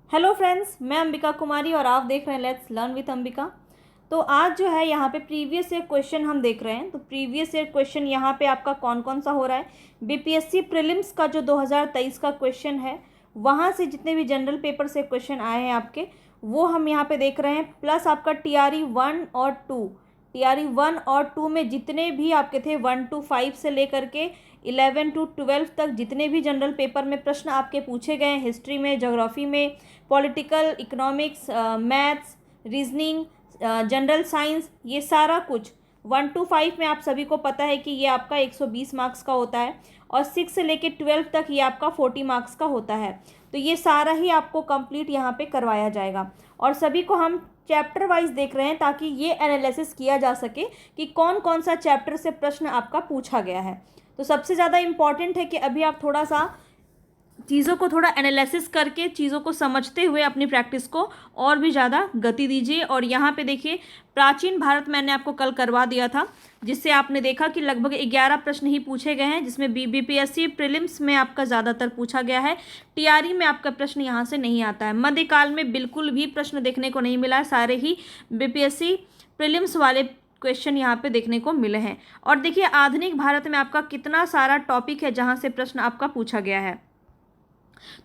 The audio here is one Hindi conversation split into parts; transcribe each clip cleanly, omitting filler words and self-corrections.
हेलो फ्रेंड्स, मैं अंबिका कुमारी और आप देख रहे हैं लेट्स लर्न विथ अंबिका। तो आज जो है यहाँ पे प्रीवियस ईयर क्वेश्चन हम देख रहे हैं। तो प्रीवियस ईयर क्वेश्चन यहाँ पे आपका कौन कौन सा हो रहा है। बीपीएससी प्रीलिम्स का जो 2023 का क्वेश्चन है, वहाँ से जितने भी जनरल पेपर से क्वेश्चन आए हैं आपके, वो हम यहाँ पे देख रहे हैं। प्लस आपका टीआरई 1 और 2, टीआरई 1 और 2 में जितने भी आपके थे 1 to 5 से लेकर के 11 to 12 तक जितने भी जनरल पेपर में प्रश्न आपके पूछे गए हैं, हिस्ट्री में, ज्योग्राफी में, political, economics, maths, reasoning, general science, ये सारा कुछ 1 to 5 में आप सभी को पता है कि ये आपका 120 मार्क्स का होता है और 6 से लेकर 12 तक ये आपका 40 मार्क्स का होता है। तो ये सारा ही आपको कंप्लीट यहाँ पे करवाया जाएगा और सभी को हम चैप्टर वाइज देख रहे हैं ताकि ये एनालिसिस किया जा सके कि कौन कौन सा चैप्टर से प्रश्न आपका पूछा गया है। तो सबसे ज़्यादा इम्पॉर्टेंट है कि अभी आप थोड़ा सा चीज़ों को थोड़ा एनालिसिस करके चीज़ों को समझते हुए अपनी प्रैक्टिस को और भी ज़्यादा गति दीजिए। और यहाँ पे देखिए, प्राचीन भारत मैंने आपको कल करवा दिया था, जिससे आपने देखा कि लगभग 11 प्रश्न ही पूछे गए हैं, जिसमें बीपीएससी प्रीलिम्स में आपका ज़्यादातर पूछा गया है। टीआरई में आपका प्रश्न यहाँ से नहीं आता है। मध्यकाल में बिल्कुल भी प्रश्न देखने को नहीं मिला है, सारे ही बीपीएससी प्रीलिम्स वाले क्वेश्चन यहाँ पे देखने को मिले हैं। और देखिए, आधुनिक भारत में आपका कितना सारा टॉपिक है जहाँ से प्रश्न आपका पूछा गया है।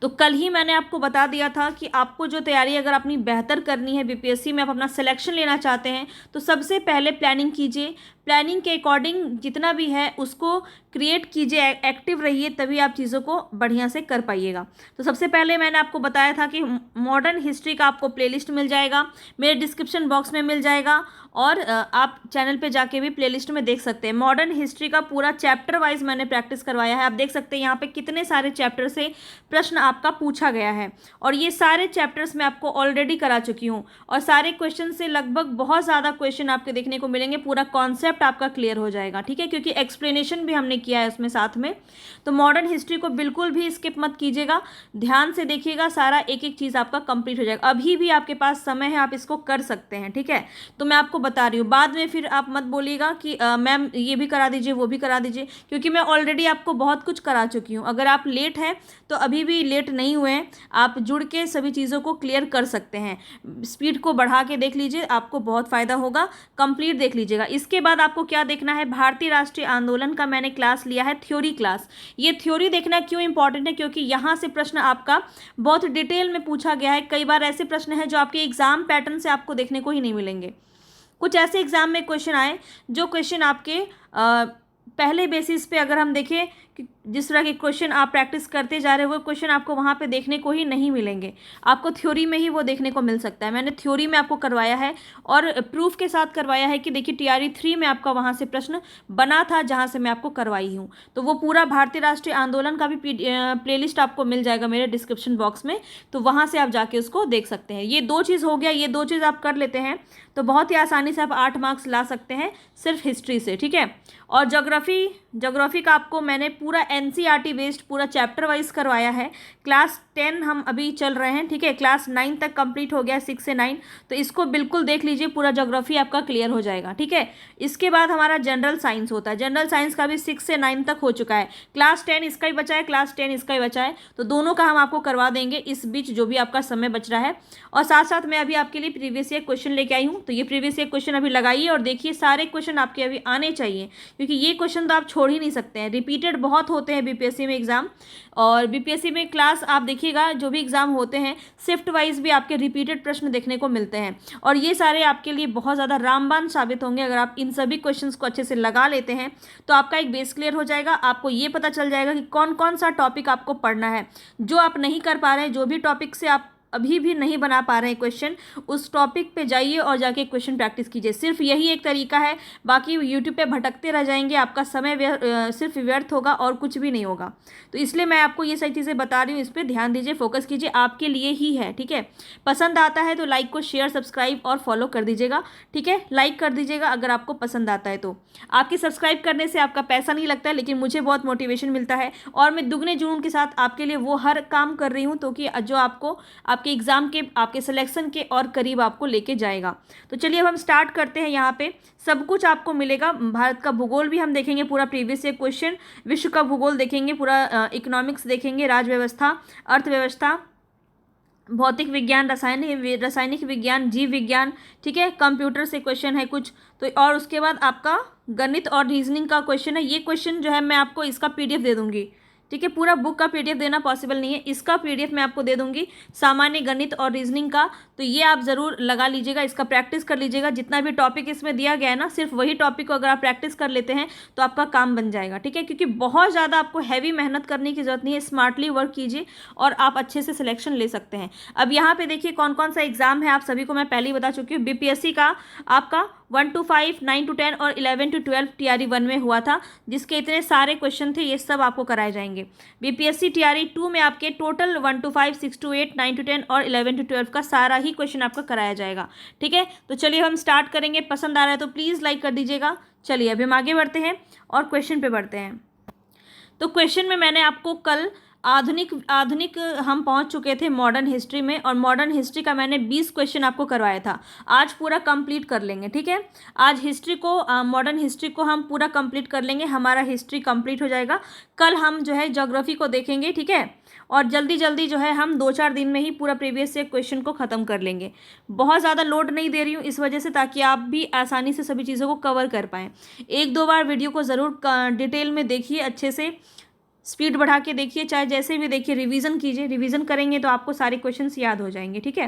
तो कल ही मैंने आपको बता दिया था कि आपको जो तैयारी अगर अपनी बेहतर करनी है, बीपीएससी में आप अपना सिलेक्शन लेना चाहते हैं, तो सबसे पहले प्लानिंग कीजिए। प्लानिंग के अकॉर्डिंग जितना भी है उसको क्रिएट कीजिए, एक्टिव रहिए, तभी आप चीज़ों को बढ़िया से कर पाइएगा। तो सबसे पहले मैंने आपको बताया था कि मॉडर्न हिस्ट्री का आपको प्लेलिस्ट मिल जाएगा, मेरे डिस्क्रिप्शन बॉक्स में मिल जाएगा और आप चैनल पे जाके भी प्लेलिस्ट में देख सकते हैं। मॉडर्न हिस्ट्री का पूरा चैप्टर वाइज मैंने प्रैक्टिस करवाया है। आप देख सकते हैं यहाँ पे कितने सारे चैप्टर से प्रश्न आपका पूछा गया है और ये सारे चैप्टर्स मैं आपको ऑलरेडी करा चुकी हूँ और सारे क्वेश्चन से लगभग बहुत ज़्यादा क्वेश्चन आपके देखने को मिलेंगे। पूरा कॉन्सेप्ट आपका क्लियर हो जाएगा, ठीक है, क्योंकि एक्सप्लेनेशन भी हमने किया है उसमें साथ में। तो मॉडर्न हिस्ट्री को बिल्कुल भी स्किप मत कीजिएगा, ध्यान से देखिएगा, सारा एक एक चीज़ आपका कंप्लीट हो जाएगा। अभी भी आपके पास समय है, आप इसको कर सकते हैं, ठीक है। तो मैं आपको बता रही हूँ, बाद में फिर आप मत बोलिएगा कि मैम ये भी करा दीजिए, वो भी करा दीजिए, क्योंकि मैं ऑलरेडी आपको बहुत कुछ करा चुकी हूँ। अगर आप लेट हैं तो अभी भी लेट नहीं हुए हैं, आप जुड़ के सभी चीज़ों को क्लियर कर सकते हैं। स्पीड को बढ़ा के देख लीजिए, आपको बहुत फ़ायदा होगा। कंप्लीट देख लीजिएगा। इसके बाद आपको क्या देखना है, भारतीय राष्ट्रीय आंदोलन का मैंने क्लास लिया है, थ्योरी क्लास। ये थ्योरी देखना क्यों इंपॉर्टेंट है, क्योंकि यहाँ से प्रश्न आपका बहुत डिटेल में पूछा गया है। कई बार ऐसे प्रश्न हैं जो आपके एग्जाम पैटर्न से आपको देखने को ही नहीं मिलेंगे। कुछ ऐसे एग्जाम में क्वेश्चन आए जो क्वेश्चन आपके पहले बेसिस पे अगर हम देखें कि जिस तरह के क्वेश्चन आप प्रैक्टिस करते जा रहे हो, वो क्वेश्चन आपको वहाँ पे देखने को ही नहीं मिलेंगे, आपको थ्योरी में ही वो देखने को मिल सकता है। मैंने थ्योरी में आपको करवाया है और प्रूफ के साथ करवाया है कि देखिए टीआरई 3 में आपका वहाँ से प्रश्न बना था जहाँ से मैं आपको करवाई हूँ। तो वो पूरा भारतीय राष्ट्रीय आंदोलन का भी प्लेलिस्ट आपको मिल जाएगा मेरे डिस्क्रिप्शन बॉक्स में, तो वहाँ से आप जाके उसको देख सकते हैं। ये दो चीज़ हो गया, ये दो चीज़ आप कर लेते हैं तो बहुत ही आसानी से आप 8 मार्क्स ला सकते हैं सिर्फ हिस्ट्री से, ठीक है। और ज्योग्राफी का आपको मैंने पूरा एनसीईआरटी बेस्ड पूरा चैप्टर वाइज करवाया है। क्लास 10 हम अभी चल रहे हैं, ठीक है, क्लास 9 तक कंप्लीट हो गया, 6 से 9, तो इसको बिल्कुल देख लीजिए, पूरा ज्योग्राफी आपका क्लियर हो जाएगा, ठीक है। इसके बाद हमारा जनरल साइंस होता है, जनरल साइंस का भी 6 से 9 तक हो चुका है। क्लास 10 इसका ही बचा है, क्लास 10 इसका ही बचा है, तो दोनों का हम आपको करवा देंगे इस बीच जो भी आपका समय बच रहा है। और साथ साथ मैं अभी आपके लिए प्रीवियस ईयर क्वेश्चन लेके आई हूँ, तो ये प्रीवियस ईयर क्वेश्चन अभी लगाइए और देखिए, सारे क्वेश्चन आपके अभी आने चाहिए, क्योंकि ये क्वेश्चन तो आप छोड़ ही नहीं सकते हैं। रिपीटेड बहुत होते हैं बीपीएससी में एग्जाम, और बीपीएससी में क्लास आप देखिएगा जो भी एग्जाम होते हैं शिफ्ट वाइज भी आपके रिपीटेड प्रश्न देखने को मिलते हैं, और ये सारे आपके लिए बहुत ज़्यादा रामबाण साबित होंगे। अगर आप इन सभी क्वेश्चंस को अच्छे से लगा लेते हैं तो आपका एक बेस क्लियर हो जाएगा। आपको ये पता चल जाएगा कि कौन कौन सा टॉपिक आपको पढ़ना है। जो आप नहीं कर पा रहे हैं, जो भी टॉपिक से आप अभी भी नहीं बना पा रहे हैं क्वेश्चन, उस टॉपिक पे जाइए और जाके क्वेश्चन प्रैक्टिस कीजिए। सिर्फ यही एक तरीका है, बाकी यूट्यूब पे भटकते रह जाएंगे, आपका समय सिर्फ व्यर्थ होगा और कुछ भी नहीं होगा। तो इसलिए मैं आपको ये सारी चीज़ें बता रही हूँ, इस पर ध्यान दीजिए, फोकस कीजिए, आपके लिए ही है, ठीक है। पसंद आता है तो लाइक को शेयर, सब्सक्राइब और फॉलो कर दीजिएगा, ठीक है। लाइक कर दीजिएगा अगर आपको पसंद आता है तो। आपके सब्सक्राइब करने से आपका पैसा नहीं लगता है, लेकिन मुझे बहुत मोटिवेशन मिलता है और मैं दुगने जुनून के साथ आपके लिए वो हर काम कर रही हूँ तो कि जो आपको आपके एग्जाम के, आपके सिलेक्शन के और करीब आपको लेके जाएगा। तो चलिए अब हम स्टार्ट करते हैं। यहाँ पे सब कुछ आपको मिलेगा। भारत का भूगोल भी हम देखेंगे, पूरा प्रीवियस ईयर क्वेश्चन, विश्व का भूगोल देखेंगे, पूरा इकोनॉमिक्स देखेंगे, राज्य व्यवस्था, अर्थव्यवस्था, भौतिक विज्ञान, रासायनिक विज्ञान, जीव विज्ञान, ठीक है, कंप्यूटर से क्वेश्चन है कुछ तो, और उसके बाद आपका गणित और रीजनिंग का क्वेश्चन है। ये क्वेश्चन जो है मैं आपको इसका पीडीएफ दे दूंगी, ठीक है, पूरा बुक का पीडीएफ देना पॉसिबल नहीं है, इसका पीडीएफ मैं आपको दे दूंगी सामान्य गणित और रीजनिंग का। तो ये आप ज़रूर लगा लीजिएगा, इसका प्रैक्टिस कर लीजिएगा। जितना भी टॉपिक इसमें दिया गया है ना, सिर्फ वही टॉपिक को अगर आप प्रैक्टिस कर लेते हैं तो आपका काम बन जाएगा, ठीक है, क्योंकि बहुत ज़्यादा आपको हैवी मेहनत करने की जरूरत नहीं है, स्मार्टली वर्क कीजिए और आप अच्छे से सिलेक्शन ले सकते हैं। अब यहाँ पे देखिए कौन कौन सा एग्जाम है, आप सभी को मैं पहले ही बता चुकी हूँ। बीपीएससी का आपका 1 to 5, 9 to 10 और 11 to 12 TRE 1 में हुआ था, जिसके इतने सारे क्वेश्चन थे, ये सब आपको कराए जाएंगे। बीपीएससी TRE 2 में आपके टोटल 1 to 5, 6 to 8, 9 to 10 और 11 to 12 का सारा ही क्वेश्चन आपका कराया जाएगा, ठीक है। तो चलिए हम स्टार्ट करेंगे, पसंद आ रहा है तो प्लीज़ लाइक कर दीजिएगा। चलिए अभी हम आगे बढ़ते हैं और क्वेश्चन पे बढ़ते हैं। तो क्वेश्चन में मैंने आपको कल आधुनिक हम पहुंच चुके थे मॉडर्न हिस्ट्री में, और मॉडर्न हिस्ट्री का मैंने 20 क्वेश्चन आपको करवाया था। आज पूरा कंप्लीट कर लेंगे, ठीक है। आज हिस्ट्री को मॉडर्न हिस्ट्री को हम पूरा कंप्लीट कर लेंगे, हमारा हिस्ट्री कंप्लीट हो जाएगा। कल हम जो है ज्योग्राफी को देखेंगे, ठीक है, और जल्दी जल्दी जो है हम 2-4 दिन में ही पूरा प्रीवियस ईयर क्वेश्चन को ख़त्म कर लेंगे। बहुत ज़्यादा लोड नहीं दे रही हूँ इस वजह से, ताकि आप भी आसानी से सभी चीज़ों को कवर कर पाएँ। 1-2 बार वीडियो को ज़रूर डिटेल में देखिए, अच्छे से स्पीड बढ़ा के देखिए, चाहे जैसे भी देखिए, रिवीजन कीजिए। रिवीजन करेंगे तो आपको सारे क्वेश्चंस याद हो जाएंगे, ठीक है।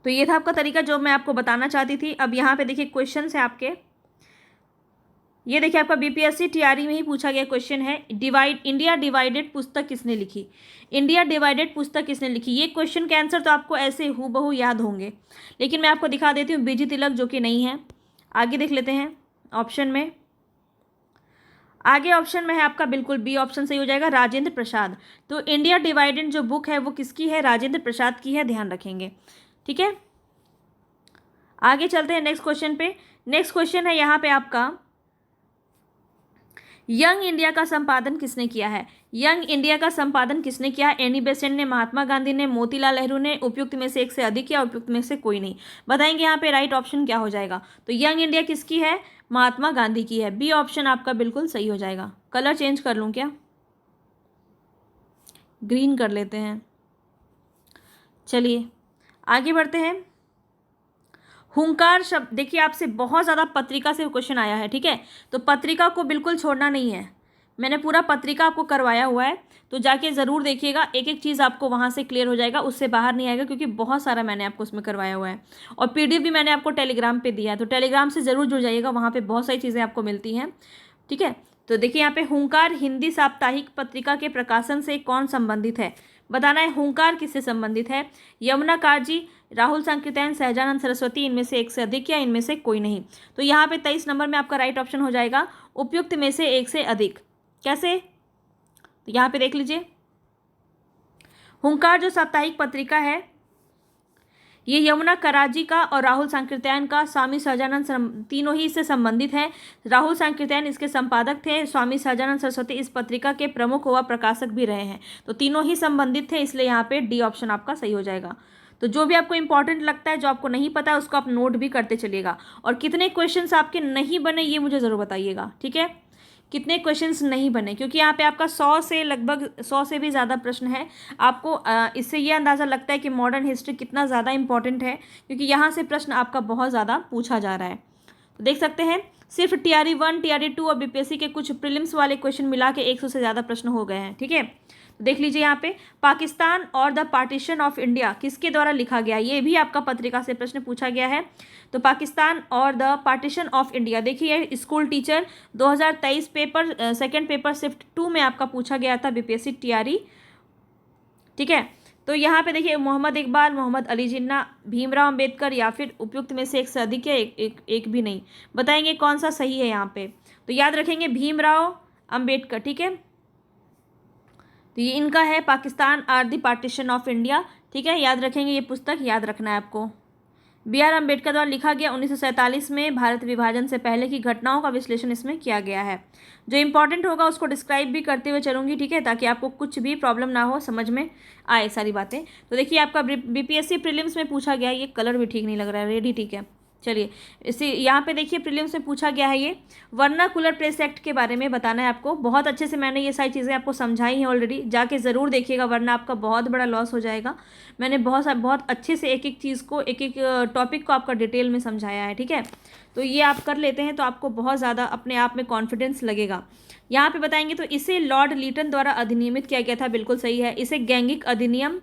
तो ये था आपका तरीका जो मैं आपको बताना चाहती थी। अब यहाँ पे देखिए क्वेश्चंस है आपके, ये देखिए आपका बीपीएससी TRE में ही पूछा गया क्वेश्चन है, इंडिया डिवाइडेड पुस्तक किसने लिखी। इंडिया डिवाइडेड पुस्तक किसने लिखी, ये क्वेश्चन के आंसर तो आपको ऐसे हूबहू याद होंगे, लेकिन मैं आपको दिखा देती हूँ। बीजी तिलक, जो कि नहीं है। आगे देख लेते हैं ऑप्शन में, आगे ऑप्शन में है आपका बिल्कुल बी ऑप्शन सही हो जाएगा, राजेंद्र प्रसाद। तो इंडिया डिवाइडेड जो बुक है वो किसकी है, राजेंद्र प्रसाद की है, ध्यान रखेंगे, ठीक है। आगे चलते हैं नेक्स्ट क्वेश्चन पे। नेक्स्ट क्वेश्चन है यहाँ पे आपका, यंग इंडिया का संपादन किसने किया है। यंग इंडिया का संपादन किसने किया है, एनी बेसेंट ने, महात्मा गांधी ने, मोतीलाल नेहरू ने, उपयुक्त में से एक से अधिक या उपयुक्त में से कोई नहीं। बताएंगे यहाँ पे राइट ऑप्शन क्या हो जाएगा। तो यंग इंडिया किसकी है, महात्मा गांधी की है, बी ऑप्शन आपका बिल्कुल सही हो जाएगा। कलर चेंज कर लूँ क्या, ग्रीन कर लेते हैं। चलिए आगे बढ़ते हैं। हुंकार शब्द देखिए, आपसे बहुत ज़्यादा पत्रिका से क्वेश्चन आया है, ठीक है, तो पत्रिका को बिल्कुल छोड़ना नहीं है। मैंने पूरा पत्रिका आपको करवाया हुआ है, तो जाके ज़रूर देखिएगा, एक एक चीज़ आपको वहाँ से क्लियर हो जाएगा, उससे बाहर नहीं आएगा, क्योंकि बहुत सारा मैंने आपको उसमें करवाया हुआ है। और पीडीएफ भी मैंने आपको टेलीग्राम पे दिया है, तो टेलीग्राम से ज़रूर जुड़ जाइएगा, वहाँ पर बहुत सारी चीज़ें आपको मिलती हैं, ठीक है। तो देखिए यहाँ पे हुंकार हिंदी साप्ताहिक पत्रिका के प्रकाशन से कौन संबंधित है, बताना है। हुंकार किससे संबंधित है, यमुना काजी, राहुल सांकृत्यायन, सहजानंद सरस्वती, इनमें से एक से अधिक या इनमें से कोई नहीं। तो यहाँ पे 23 नंबर में आपका राइट ऑप्शन हो जाएगा, उपयुक्त में से एक से अधिक। कैसे, तो यहाँ पे देख लीजिए, हुंकार जो साप्ताहिक पत्रिका है, ये यमुना कराजी का और राहुल सांकृत्यायन का, स्वामी सहजानंद, तीनों ही इससे संबंधित हैं। राहुल सांकृत्यायन इसके संपादक थे, स्वामी सहजानंद सरस्वती इस पत्रिका के प्रमुख व प्रकाशक भी रहे हैं। तो तीनों ही संबंधित थे, इसलिए यहाँ पे डी ऑप्शन आपका सही हो जाएगा। तो जो भी आपको इंपॉर्टेंट लगता है, जो आपको नहीं पता है, उसको आप नोट भी करते चलिएगा। और कितने क्वेश्चंस आपके नहीं बने ये मुझे ज़रूर बताइएगा, ठीक है, कितने क्वेश्चंस नहीं बने, क्योंकि यहाँ पे आपका 100 से लगभग 100 से भी ज़्यादा प्रश्न है। आपको इससे ये अंदाज़ा लगता है कि मॉडर्न हिस्ट्री कितना ज़्यादा इंपॉर्टेंट है, क्योंकि यहाँ से प्रश्न आपका बहुत ज़्यादा पूछा जा रहा है। तो देख सकते हैं, सिर्फ TRE 1, TRE 2 और बीपीएससी के कुछ प्रीलिम्स वाले क्वेश्चन मिला के 100 से ज़्यादा प्रश्न हो गए हैं, ठीक है। तो देख लीजिए यहाँ पे, पाकिस्तान और द पार्टीशन ऑफ इंडिया किसके द्वारा लिखा गया, ये भी आपका पत्रिका से प्रश्न पूछा गया है। तो पाकिस्तान और द पार्टीशन ऑफ इंडिया, देखिए school teacher 2023 paper, second paper shift 2 में आपका पूछा गया था बीपीएससी TRE, ठीक है। तो यहाँ पे देखिए, मोहम्मद इकबाल, मोहम्मद अली जिन्ना, भीमराव अंबेडकर, या फिर उपयुक्त में से एक से अधिक या एक भी नहीं। बताएंगे कौन सा सही है यहाँ पे, तो याद रखेंगे भीमराव अंबेडकर, ठीक है। तो ये इनका है, Pakistan or the partition of India, ठीक है, याद रखेंगे, ये पुस्तक याद रखना है आपको। BR अम्बेडकर द्वारा लिखा गया, 1947 में भारत विभाजन से पहले की घटनाओं का विश्लेषण इसमें किया गया है। जो इंपॉर्टेंट होगा उसको डिस्क्राइब भी करते हुए चलूँगी, ठीक है, ताकि आपको कुछ भी प्रॉब्लम ना हो, समझ में आए सारी बातें। तो देखिए आपका बीपीएससी प्रीलिम्स में पूछा गया, ये कलर भी ठीक नहीं लग रहा है, रेडी, ठीक है, चलिए इसी यहाँ पे देखिए प्रीलिम्स में पूछा गया है ये वर्नाकुलर प्रेस एक्ट के बारे में बताना है आपको। बहुत अच्छे से मैंने ये सारी चीज़ें आपको समझाई हैं ऑलरेडी, जाके ज़रूर देखिएगा वरना आपका बहुत बड़ा लॉस हो जाएगा। मैंने बहुत अच्छे से एक एक चीज़ को एक एक टॉपिक को आपका डिटेल में समझाया है, ठीक है। तो ये आप कर लेते हैं तो आपको बहुत ज़्यादा अपने आप में कॉन्फिडेंस लगेगा। यहाँ पे बताएंगे तो इसे लॉर्ड लीटन द्वारा अधिनियमित किया गया था, बिल्कुल सही है। इसे गैंगिक अधिनियम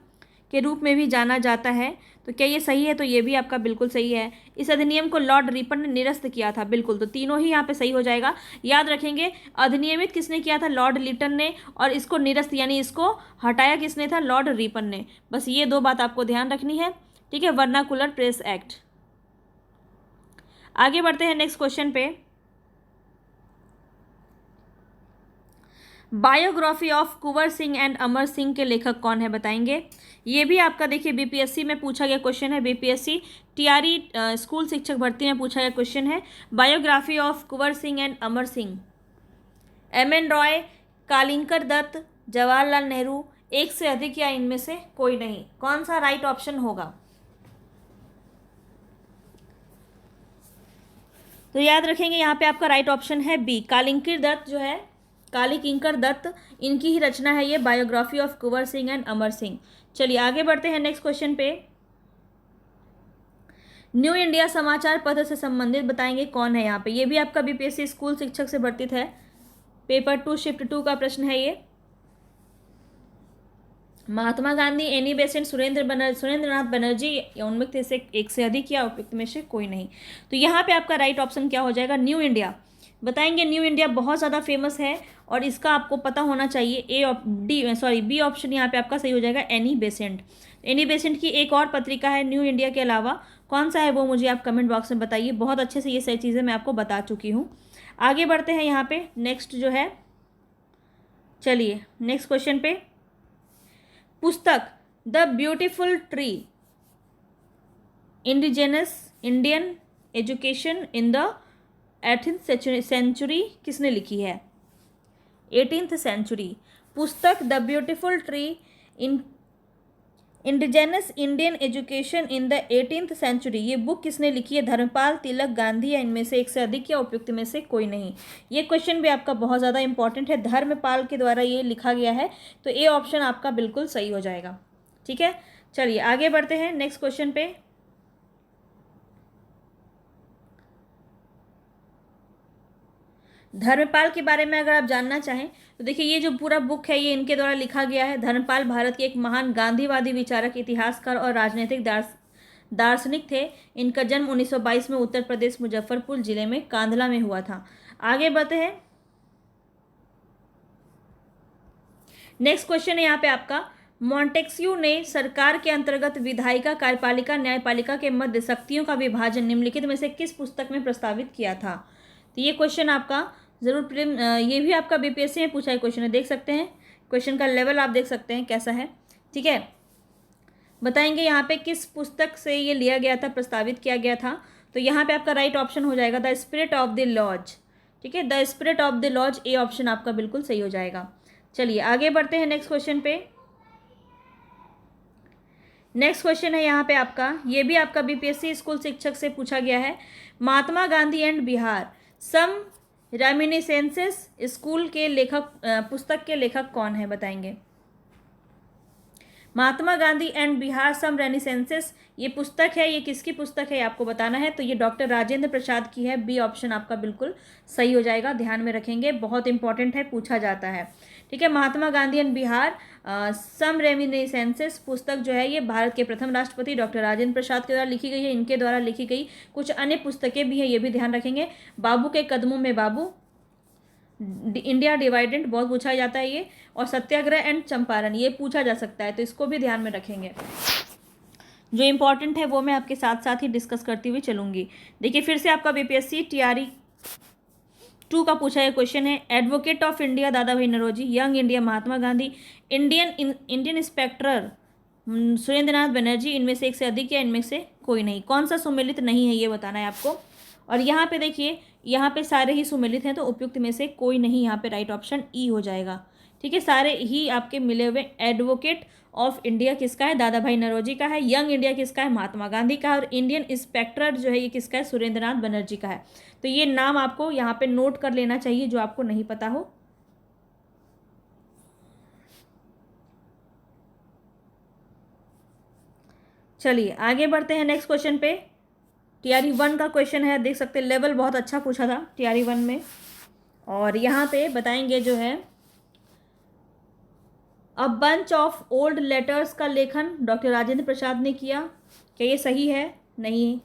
के रूप में भी जाना जाता है, तो क्या ये सही है? तो ये भी आपका बिल्कुल सही है। इस अधिनियम को लॉर्ड रिपन ने निरस्त किया था, बिल्कुल, तो तीनों ही यहाँ पे सही हो जाएगा। याद रखेंगे अधिनियमित किसने किया था? लॉर्ड लिटन ने, और इसको निरस्त यानी इसको हटाया किसने था? लॉर्ड रिपन ने। बस ये दो बात आपको ध्यान रखनी है, ठीक है। Vernacular press act. आगे बढ़ते हैं नेक्स्ट क्वेश्चन पे। Biography of Kunwar Singh and Amar Singh के लेखक कौन है? बताएंगे। ये भी आपका देखिए बीपीएससी में पूछा गया क्वेश्चन है। बीपीएससी टीआरई स्कूल शिक्षक भर्ती में पूछा गया क्वेश्चन है। Biography of Kunwar Singh and Amar Singh. M N. Roy, Kalinkar Datta, Jawaharlal Nehru, एक से अधिक या इनमें से कोई नहीं। कौन सा राइट ऑप्शन होगा? तो याद रखेंगे यहाँ पे आपका राइट ऑप्शन है बी, कालिंकर दत्त जो है, काली किंकर दत्त, इनकी ही रचना है ये biography of Kunwar Singh and Amar Singh. चलिए आगे बढ़ते हैं नेक्स्ट क्वेश्चन पे। न्यू इंडिया समाचार पत्र से संबंधित बताएंगे कौन है यहाँ पे। ये भी आपका बीपीएससी स्कूल शिक्षक से भर्ती है। पेपर 2 शिफ्ट 2 का प्रश्न है ये। महात्मा गांधी, एनी बेसेंट, सुरेंद्रनाथ बनर्जी, उनमें से एक से अधिक या उपयुक्त में से कोई नहीं। तो यहाँ पे आपका राइट ऑप्शन क्या हो जाएगा? New India. बताएंगे न्यू इंडिया बहुत ज़्यादा फेमस है और इसका आपको पता होना चाहिए। बी ऑप्शन यहाँ पे आपका सही हो जाएगा, एनी बेसेंट। एनी बेसेंट की एक और पत्रिका है न्यू इंडिया के अलावा, कौन सा है वो मुझे आप कमेंट बॉक्स में बताइए। बहुत अच्छे से ये सारी चीज़ें मैं आपको बता चुकी हूँ। आगे बढ़ते हैं यहाँ पे नेक्स्ट जो है। चलिए नेक्स्ट क्वेश्चन पे। पुस्तक the beautiful tree indigenous Indian education in the 18th century किसने लिखी है? 18th century. पुस्तक the beautiful tree in indigenous Indian education in the 18th century, ये बुक किसने लिखी है? धर्मपाल, तिलक, गांधी या इनमें से एक से अधिक या उपयुक्त में से कोई नहीं। ये क्वेश्चन भी आपका बहुत ज़्यादा इंपॉर्टेंट है। धर्मपाल के द्वारा ये लिखा गया है, तो ए ऑप्शन आपका बिल्कुल सही हो जाएगा, ठीक है। चलिए आगे बढ़ते हैं नेक्स्ट क्वेश्चन पे। धर्मपाल के बारे में अगर आप जानना चाहें तो देखिए ये जो पूरा बुक है ये इनके द्वारा लिखा गया है। धर्मपाल भारत के एक महान गांधीवादी विचारक, इतिहासकार और राजनीतिक दार्शनिक थे। इनका जन्म 1922 में उत्तर प्रदेश मुजफ्फरपुर जिले में कांधला में हुआ था। आगे बढ़ते हैं नेक्स्ट क्वेश्चन है यहाँ पे आपका। मॉन्टेस्क्यू ने सरकार के अंतर्गत विधायिका, कार्यपालिका, न्यायपालिका के मध्य शक्तियों का विभाजन निम्नलिखित में से किस पुस्तक में प्रस्तावित किया था? तो ये क्वेश्चन आपका ज़रूर ये भी आपका बीपीएससी में पूछा है क्वेश्चन है, देख सकते हैं क्वेश्चन का लेवल आप देख सकते हैं कैसा है, ठीक है। बताएंगे यहाँ पे किस पुस्तक से ये लिया गया था, प्रस्तावित किया गया था। तो यहाँ पे आपका राइट ऑप्शन हो जाएगा the spirit of the laws, ठीक है। The spirit of the laws, A option आपका बिल्कुल सही हो जाएगा। चलिए आगे बढ़ते हैं नेक्स्ट क्वेश्चन पे। नेक्स्ट क्वेश्चन है यहाँ पे आपका, ये भी आपका बीपीएससी स्कूल शिक्षक से पूछा गया है। Mahatma Gandhi and Bihar some reminiscences school के लेखक, पुस्तक के लेखक कौन है? बताएंगे। Mahatma Gandhi and Bihar some reminiscences, ये पुस्तक है, ये किसकी पुस्तक है आपको बताना है। तो ये डॉक्टर राजेंद्र प्रसाद की है। बी ऑप्शन आपका बिल्कुल सही हो जाएगा, ध्यान में रखेंगे, बहुत इंपॉर्टेंट है, पूछा जाता है, ठीक है। Mahatma Gandhi and Bihar some reminiscences पुस्तक जो है ये भारत के प्रथम राष्ट्रपति डॉक्टर राजेंद्र प्रसाद के द्वारा लिखी गई है। इनके द्वारा लिखी गई कुछ अन्य पुस्तकें भी हैं, ये भी ध्यान रखेंगे। बाबू के कदमों में बाबू, इंडिया डिवाइडेड बहुत पूछा जाता है ये, और सत्याग्रह एंड चंपारण ये पूछा जा सकता है, तो इसको भी ध्यान में रखेंगे। जो इंपॉर्टेंट है वो मैं आपके साथ साथ ही डिस्कस करती हुई चलूंगी। देखिए फिर से आपका बीपीएससी टीआरई 2 का पूछा गया क्वेश्चन है। एडवोकेट ऑफ इंडिया दादा भाई Naoroji, young India Mahatma Gandhi, Indian inspector Surendranath Banerjee, इनमें से एक से अधिक या इनमें से कोई नहीं। कौन सा सुमेलित नहीं है ये बताना है आपको। और यहाँ पे देखिए यहाँ पे सारे ही सुमेलित हैं, तो उपयुक्त में से कोई नहीं, यहाँ पे राइट ऑप्शन ई हो जाएगा। ठीक है, सारे ही आपके मिले हुए। एडवोकेट ऑफ इंडिया किसका है, दादा भाई नौरोजी का है। यंग इंडिया किसका है, महात्मा गांधी का है। और इंडियन इंस्पेक्टर जो है ये किसका है, सुरेंद्रनाथ बनर्जी का है। तो ये नाम आपको यहाँ पे नोट कर लेना चाहिए जो आपको नहीं पता हो। चलिए आगे बढ़ते हैं नेक्स्ट क्वेश्चन पे। टीआरई 1 का क्वेश्चन है, देख सकते हैं लेवल बहुत अच्छा पूछा था टीआरई 1 में। और यहाँ पे बताएंगे जो है, a bunch of old letters का लेखन डॉक्टर राजेंद्र प्रसाद ने किया। क्या ये सही है, नहीं।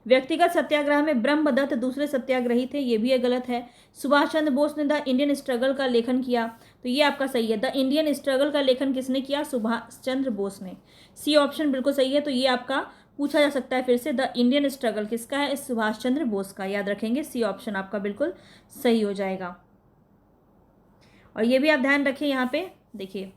व्यक्तिगत सत्याग्रह में ब्रह्मदत्त दूसरे सत्याग्रही थे, ये भी ये गलत है। सुभाष चंद्र बोस ने द इंडियन स्ट्रगल का लेखन किया, तो ये आपका सही है। द इंडियन स्ट्रगल का लेखन किसने किया, सुभाष चंद्र बोस ने। सी ऑप्शन बिल्कुल सही है। तो ये आपका पूछा जा सकता है फिर से, द इंडियन स्ट्रगल किसका है, सुभाष चंद्र बोस का, याद रखेंगे। सी ऑप्शन आपका बिल्कुल सही हो जाएगा। और ये भी आप ध्यान रखिए, यहाँ पे देखिए,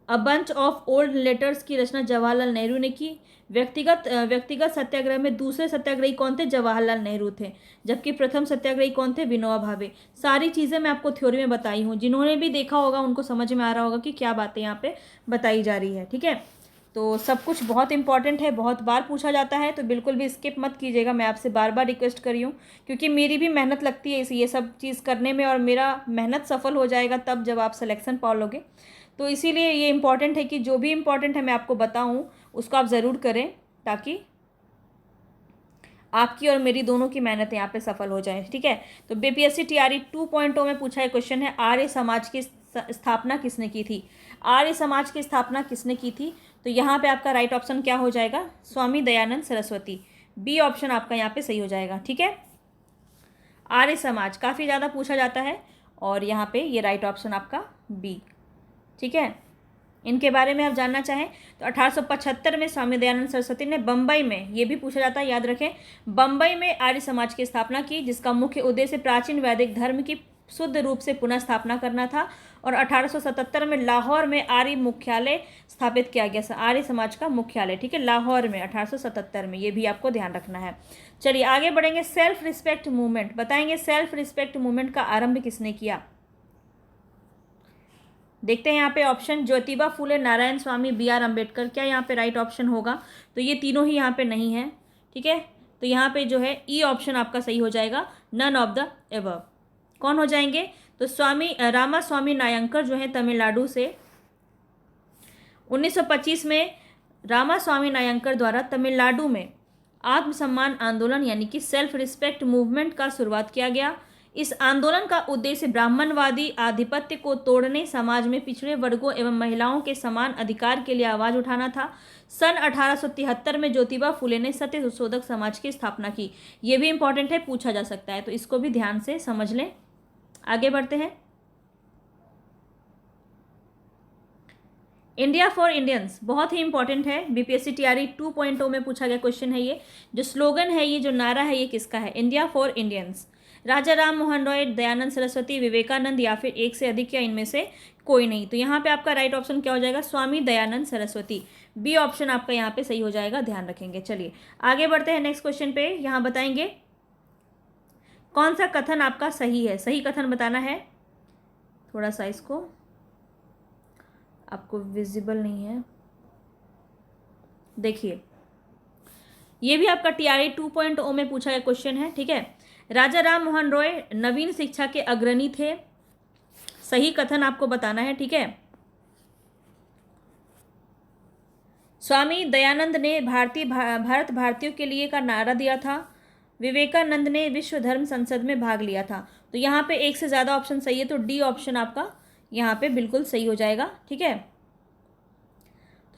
a bunch of old letters की रचना जवाहरलाल नेहरू ने की। व्यक्तिगत सत्याग्रह में दूसरे सत्याग्रही कौन थे, जवाहरलाल नेहरू थे। जबकि प्रथम सत्याग्रही कौन थे, विनोबा भावे। सारी चीज़ें मैं आपको थ्योरी में बताई हूँ, जिन्होंने भी देखा होगा उनको समझ में आ रहा होगा कि क्या बातें यहाँ पे बताई जा रही है। ठीक है, तो सब कुछ बहुत इंपॉर्टेंट है, बहुत बार पूछा जाता है, तो बिल्कुल भी स्किप मत कीजिएगा। मैं आपसे बार बार रिक्वेस्ट कर रही हूँ, क्योंकि मेरी भी मेहनत लगती है ये सब चीज़ करने में, और मेरा मेहनत सफल हो जाएगा तब जब आप सिलेक्शन पा लोगे। तो इसीलिए ये इम्पॉर्टेंट है कि जो भी इम्पॉर्टेंट है मैं आपको बताऊँ उसको आप ज़रूर करें, ताकि आपकी और मेरी दोनों की मेहनत यहाँ पे सफल हो जाए। ठीक है, तो बीपीएससी टीआरई 2.0 में पूछा है क्वेश्चन है, आर्य समाज की स्थापना किसने की थी। आर्य समाज की स्थापना किसने की थी, तो यहाँ पे आपका राइट ऑप्शन क्या हो जाएगा, स्वामी दयानंद सरस्वती। बी ऑप्शन आपका यहाँ पे सही हो जाएगा। ठीक है, आर्य समाज काफ़ी ज़्यादा पूछा जाता है, और यहाँ पे ये राइट ऑप्शन आपका बी। ठीक है, इनके बारे में आप जानना चाहें तो 1875 में स्वामी दयानंद सरस्वती ने बम्बई में, ये भी पूछा जाता है, याद रखें, बम्बई में आर्य समाज की स्थापना की, जिसका मुख्य उद्देश्य प्राचीन वैदिक धर्म की शुद्ध रूप से पुनः स्थापना करना था। और 1877 में लाहौर में आर्य मुख्यालय स्थापित किया गया, आर्य समाज का मुख्यालय। ठीक है, लाहौर में 1877 में, ये भी आपको ध्यान रखना है। चलिए आगे बढ़ेंगे। सेल्फ रिस्पेक्ट मूवमेंट बताएंगे, सेल्फ रिस्पेक्ट मूवमेंट का आरंभ किसने किया। देखते हैं यहाँ पे option, Jyotiba Phule, Narayan Swami, B R Ambedkar. क्या यहाँ पे राइट ऑप्शन होगा, तो ये तीनों ही यहाँ पे नहीं है। ठीक है, तो यहाँ पे जो है ई ऑप्शन आपका सही हो जाएगा, नन ऑफ द एबव। कौन हो जाएंगे, तो रामास्वामी नायंकर जो है तमिलनाडु से। 1925 में रामास्वामी नायंकर द्वारा तमिलनाडु में आत्मसम्मान आंदोलन यानी कि सेल्फ रिस्पेक्ट मूवमेंट का शुरुआत किया गया। इस आंदोलन का उद्देश्य ब्राह्मणवादी आधिपत्य को तोड़ने, समाज में पिछड़े वर्गों एवं महिलाओं के समान अधिकार के लिए आवाज़ उठाना था। सन 1873 में ज्योतिबा फूले ने सत्य शोधक समाज की स्थापना की। ये भी इंपॉर्टेंट है, पूछा जा सकता है, तो इसको भी ध्यान से समझ लें। आगे बढ़ते हैं। इंडिया फॉर इंडियंस बहुत ही इंपॉर्टेंट है, बीपीएससी टीआरई 2.0 में पूछा गया क्वेश्चन है ये। जो स्लोगन है, ये जो नारा है, ये किसका है, इंडिया फॉर इंडियंस। राजा राम मोहन रॉय, दयानंद सरस्वती, विवेकानंद, या फिर एक से अधिक, या इनमें से कोई नहीं। तो यहाँ पे आपका राइट ऑप्शन क्या हो जाएगा, स्वामी दयानंद सरस्वती। बी ऑप्शन आपका यहाँ पे सही हो जाएगा, ध्यान रखेंगे। चलिए आगे बढ़ते हैं नेक्स्ट क्वेश्चन पे। यहाँ बताएंगे कौन सा कथन आपका सही है, सही कथन बताना है। थोड़ा सा इसको आपको विजिबल नहीं है, देखिए, ये भी आपका टीआरई 2.0 में पूछा गया क्वेश्चन है। ठीक है, राजा राम मोहन रॉय नवीन शिक्षा के अग्रणी थे, सही कथन आपको बताना है। ठीक है, स्वामी दयानंद ने भारत भारतीयों के लिए का नारा दिया था। विवेकानंद ने विश्व धर्म संसद में भाग लिया था। तो यहाँ पे एक से ज़्यादा ऑप्शन सही है, तो डी ऑप्शन आपका यहाँ पे बिल्कुल सही हो जाएगा। ठीक है,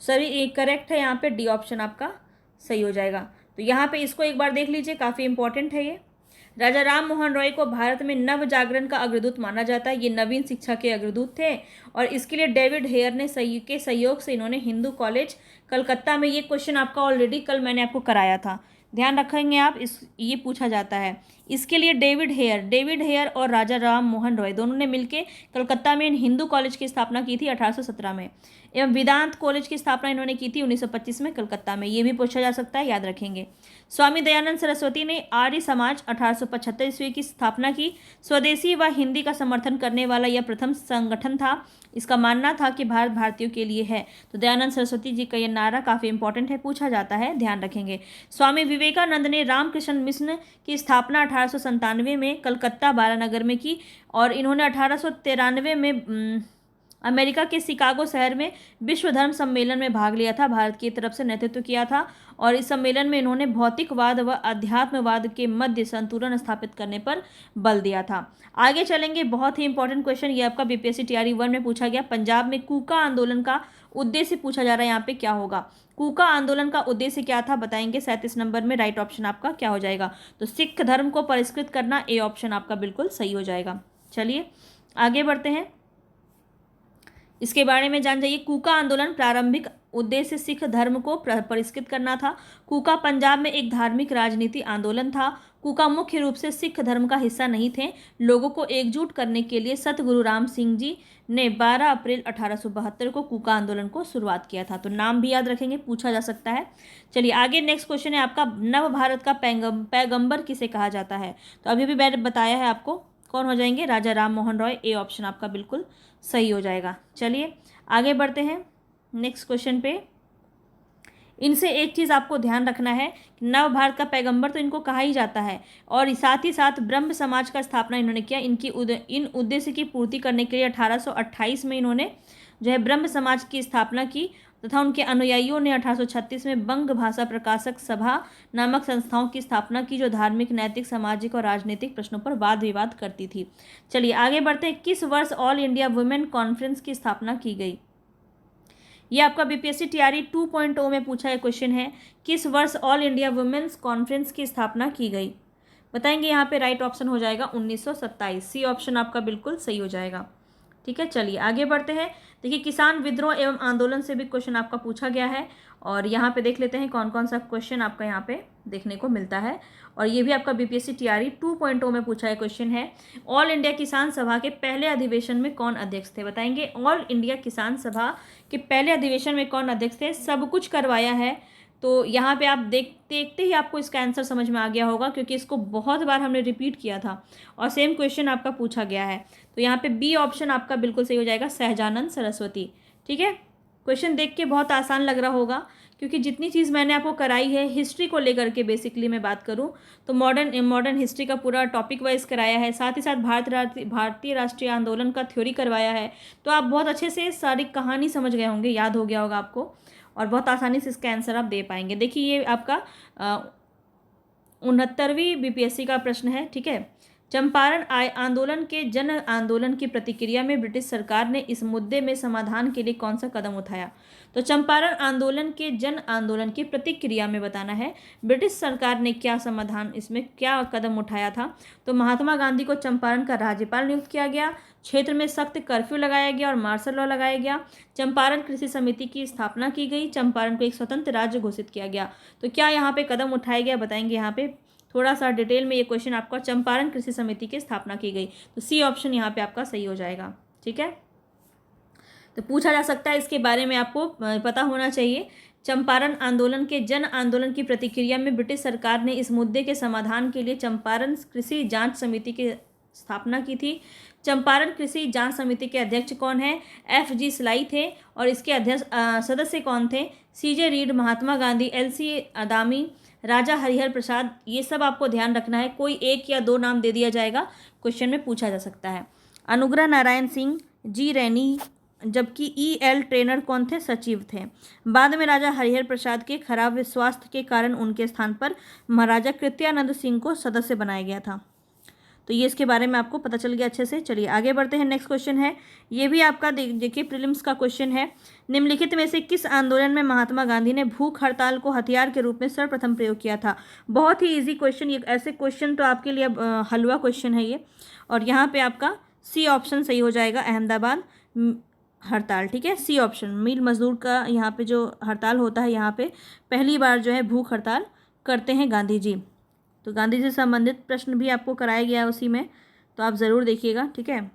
सभी करेक्ट है, यहाँ पे डी ऑप्शन आपका सही हो जाएगा। तो यहाँ पे इसको एक बार देख लीजिए, काफ़ी इंपॉर्टेंट है ये। राजा राम मोहन रॉय को भारत में नव जागरण का अग्रदूत माना जाता है, ये नवीन शिक्षा के अग्रदूत थे। और इसके लिए डेविड हेयर ने सहयोग से इन्होंने हिंदू कॉलेज कलकत्ता में, ये क्वेश्चन आपका ऑलरेडी कल मैंने आपको कराया था, ध्यान रखेंगे आप, ये पूछा जाता है। इसके लिए डेविड हेयर और राजा राम मोहन रॉय दोनों ने मिलकर कलकत्ता में हिंदू कॉलेज की स्थापना की थी 1817 में। एवं वेदांत कॉलेज की स्थापना इन्होंने की थी 1925 में कलकत्ता में। ये भी पूछा जा सकता है, याद रखेंगे। स्वामी दयानंद सरस्वती ने आर्य समाज 1875 ईस्वी की स्थापना की। स्वदेशी व हिंदी का समर्थन करने वाला यह प्रथम संगठन था। इसका मानना था कि भारत भारतीयों के लिए है। तो दयानंद सरस्वती जी का यह नारा काफ़ी इंपॉर्टेंट है, पूछा जाता है, ध्यान रखेंगे। स्वामी विवेकानंद ने रामकृष्ण मिशन की स्थापना 1897 में कलकत्ता बालानगर में की और इन्होंने 1893 में अमेरिका के शिकागो शहर में विश्व धर्म सम्मेलन में भाग लिया था। भारत की तरफ से नेतृत्व किया था और इस सम्मेलन में इन्होंने भौतिकवाद व अध्यात्मवाद के मध्य संतुलन स्थापित करने पर बल दिया था। आगे चलेंगे, बहुत ही इंपॉर्टेंट क्वेश्चन ये आपका बीपीएससी टीआरई 1 में पूछा गया। पंजाब में कूका आंदोलन का उद्देश्य पूछा जा रहा है, यहाँ पे क्या होगा। कूका आंदोलन का उद्देश्य क्या था बताएंगे। 37 नंबर में राइट ऑप्शन आपका क्या हो जाएगा, तो सिख धर्म को परिष्कृत करना, ए ऑप्शन आपका बिल्कुल सही हो जाएगा। चलिए आगे बढ़ते हैं, इसके बारे में जान जाइए। कूका आंदोलन प्रारंभिक उद्देश्य सिख धर्म को परिष्कृत करना था। कूका पंजाब में एक धार्मिक राजनीति आंदोलन था। कूका मुख्य रूप से सिख धर्म का हिस्सा नहीं थे। लोगों को एकजुट करने के लिए सतगुरु राम सिंह जी ने 12 अप्रैल 1872 को कूका आंदोलन को शुरुआत किया था। तो नाम भी याद रखेंगे, पूछा जा सकता है। चलिए आगे नेक्स्ट क्वेश्चन है आपका, नव भारत का पैगंबर किसे कहा जाता है। तो अभी भी मैंने बताया है आपको, कौन हो जाएंगे, राजा राम मोहन रॉय, ए ऑप्शन आपका बिल्कुल सही हो जाएगा। चलिए आगे बढ़ते हैं नेक्स्ट क्वेश्चन पे। इनसे एक चीज़ आपको ध्यान रखना है, नव भारत का पैगंबर तो इनको कहा ही जाता है और साथ ही साथ ब्रह्म समाज का स्थापना इन्होंने किया। इन उद्देश्य की पूर्ति करने के लिए 1828 में इन्होंने जो है ब्रह्म समाज की स्थापना की तथा उनके अनुयायियों ने 1836 में बंग भाषा प्रकाशक सभा नामक संस्थाओं की स्थापना की, जो धार्मिक, नैतिक, सामाजिक और राजनीतिक प्रश्नों पर वाद विवाद करती थी। चलिए आगे बढ़ते हैं, किस वर्ष ऑल इंडिया वुमेन कॉन्फ्रेंस की स्थापना की गई। यह आपका बीपीएससी टीआरई 2.0 में पूछा है क्वेश्चन है, किस वर्ष ऑल इंडिया वुमेन्स कॉन्फ्रेंस की स्थापना की गई बताएंगे। यहाँ पे राइट ऑप्शन हो जाएगा 1927, सी ऑप्शन आपका बिल्कुल सही हो जाएगा। ठीक है, चलिए आगे बढ़ते हैं। देखिए किसान विद्रोह एवं आंदोलन से भी क्वेश्चन आपका पूछा गया है और यहाँ पे देख लेते हैं कौन कौन सा क्वेश्चन आपका यहाँ पे देखने को मिलता है। और ये भी आपका बीपीएससी टीआरई 2.0 में पूछा है क्वेश्चन है, ऑल इंडिया किसान सभा के पहले अधिवेशन में कौन अध्यक्ष थे बताएंगे। ऑल इंडिया किसान सभा के पहले अधिवेशन में कौन अध्यक्ष थे। सब कुछ करवाया है, तो यहाँ पे आप देखते ही आपको इसका आंसर समझ में आ गया होगा, क्योंकि इसको बहुत बार हमने रिपीट किया था और सेम क्वेश्चन आपका पूछा गया है। तो यहाँ पे बी ऑप्शन आपका बिल्कुल सही हो जाएगा, सहजानंद सरस्वती। ठीक है, क्वेश्चन देख के बहुत आसान लग रहा होगा, क्योंकि जितनी चीज़ मैंने आपको कराई है हिस्ट्री को लेकर के, बेसिकली मैं बात करूँ तो मॉडर्न हिस्ट्री का पूरा टॉपिक वाइज कराया है, साथ ही साथ भारतीय राष्ट्रीय आंदोलन का थ्योरी करवाया है। तो आप बहुत अच्छे से सारी कहानी समझ गए होंगे, याद हो गया होगा आपको और बहुत आसानी से इसका आंसर आप दे पाएंगे। देखिए ये आपका 69वीं बीपीएससी का प्रश्न है। ठीक है, चंपारण आंदोलन के जन आंदोलन की प्रतिक्रिया में ब्रिटिश सरकार ने इस मुद्दे में समाधान के लिए कौन सा कदम उठाया। तो चंपारण आंदोलन के जन आंदोलन की प्रतिक्रिया में बताना है ब्रिटिश सरकार ने क्या समाधान, इसमें क्या कदम उठाया था। तो महात्मा गांधी को चंपारण का राज्यपाल नियुक्त किया गया, क्षेत्र में सख्त कर्फ्यू लगाया गया और मार्शल लॉ लगाया गया, चंपारण कृषि समिति की स्थापना की गई, चंपारण को एक स्वतंत्र राज्य घोषित किया गया। तो क्या यहाँ पे कदम उठाया गया बताएंगे। यहाँ पे थोड़ा सा डिटेल में ये क्वेश्चन आपका, चंपारण कृषि समिति की स्थापना की गई, तो सी ऑप्शन यहाँ पे आपका सही हो जाएगा। ठीक है, तो पूछा जा सकता है, इसके बारे में आपको पता होना चाहिए। चंपारण आंदोलन के जन आंदोलन की प्रतिक्रिया में ब्रिटिश सरकार ने इस मुद्दे के समाधान के लिए चंपारण कृषि जांच समिति की स्थापना की थी। चंपारण कृषि जांच समिति के अध्यक्ष कौन है, FG स्लाई थे और इसके अध्यक्ष सदस्य कौन थे, CJ read, Mahatma Gandhi, LC अदामी, राजा हरिहर प्रसाद। ये सब आपको ध्यान रखना है, कोई एक या दो नाम दे दिया जाएगा, क्वेश्चन में पूछा जा सकता है। अनुग्रह नारायण सिंह, G रैनी, जबकि EL ट्रेनर कौन थे, सचिव थे। बाद में राजा हरिहर प्रसाद के खराब स्वास्थ्य के कारण उनके स्थान पर महाराजा कृत्यानंद सिंह को सदस्य बनाया गया था। तो ये इसके बारे में आपको पता चल गया अच्छे से। चलिए आगे बढ़ते हैं, नेक्स्ट क्वेश्चन है, ये भी आपका देखिए प्रीलिम्स का क्वेश्चन है। निम्नलिखित में से किस आंदोलन में महात्मा गांधी ने भूख हड़ताल को हथियार के रूप में सर्वप्रथम प्रयोग किया था। बहुत ही इजी क्वेश्चन, ये ऐसे क्वेश्चन तो आपके लिए हलवा क्वेश्चन है ये, और यहाँ पे आपका सी ऑप्शन सही हो जाएगा, अहमदाबाद हड़ताल। ठीक है, सी ऑप्शन, मिल मजदूर का यहाँ पे जो हड़ताल होता है, यहाँ पे पहली बार जो है भूख हड़ताल करते हैं गांधी जी। तो गांधी जी से संबंधित प्रश्न भी आपको कराया गया है उसी में, तो आप ज़रूर देखिएगा, ठीक है।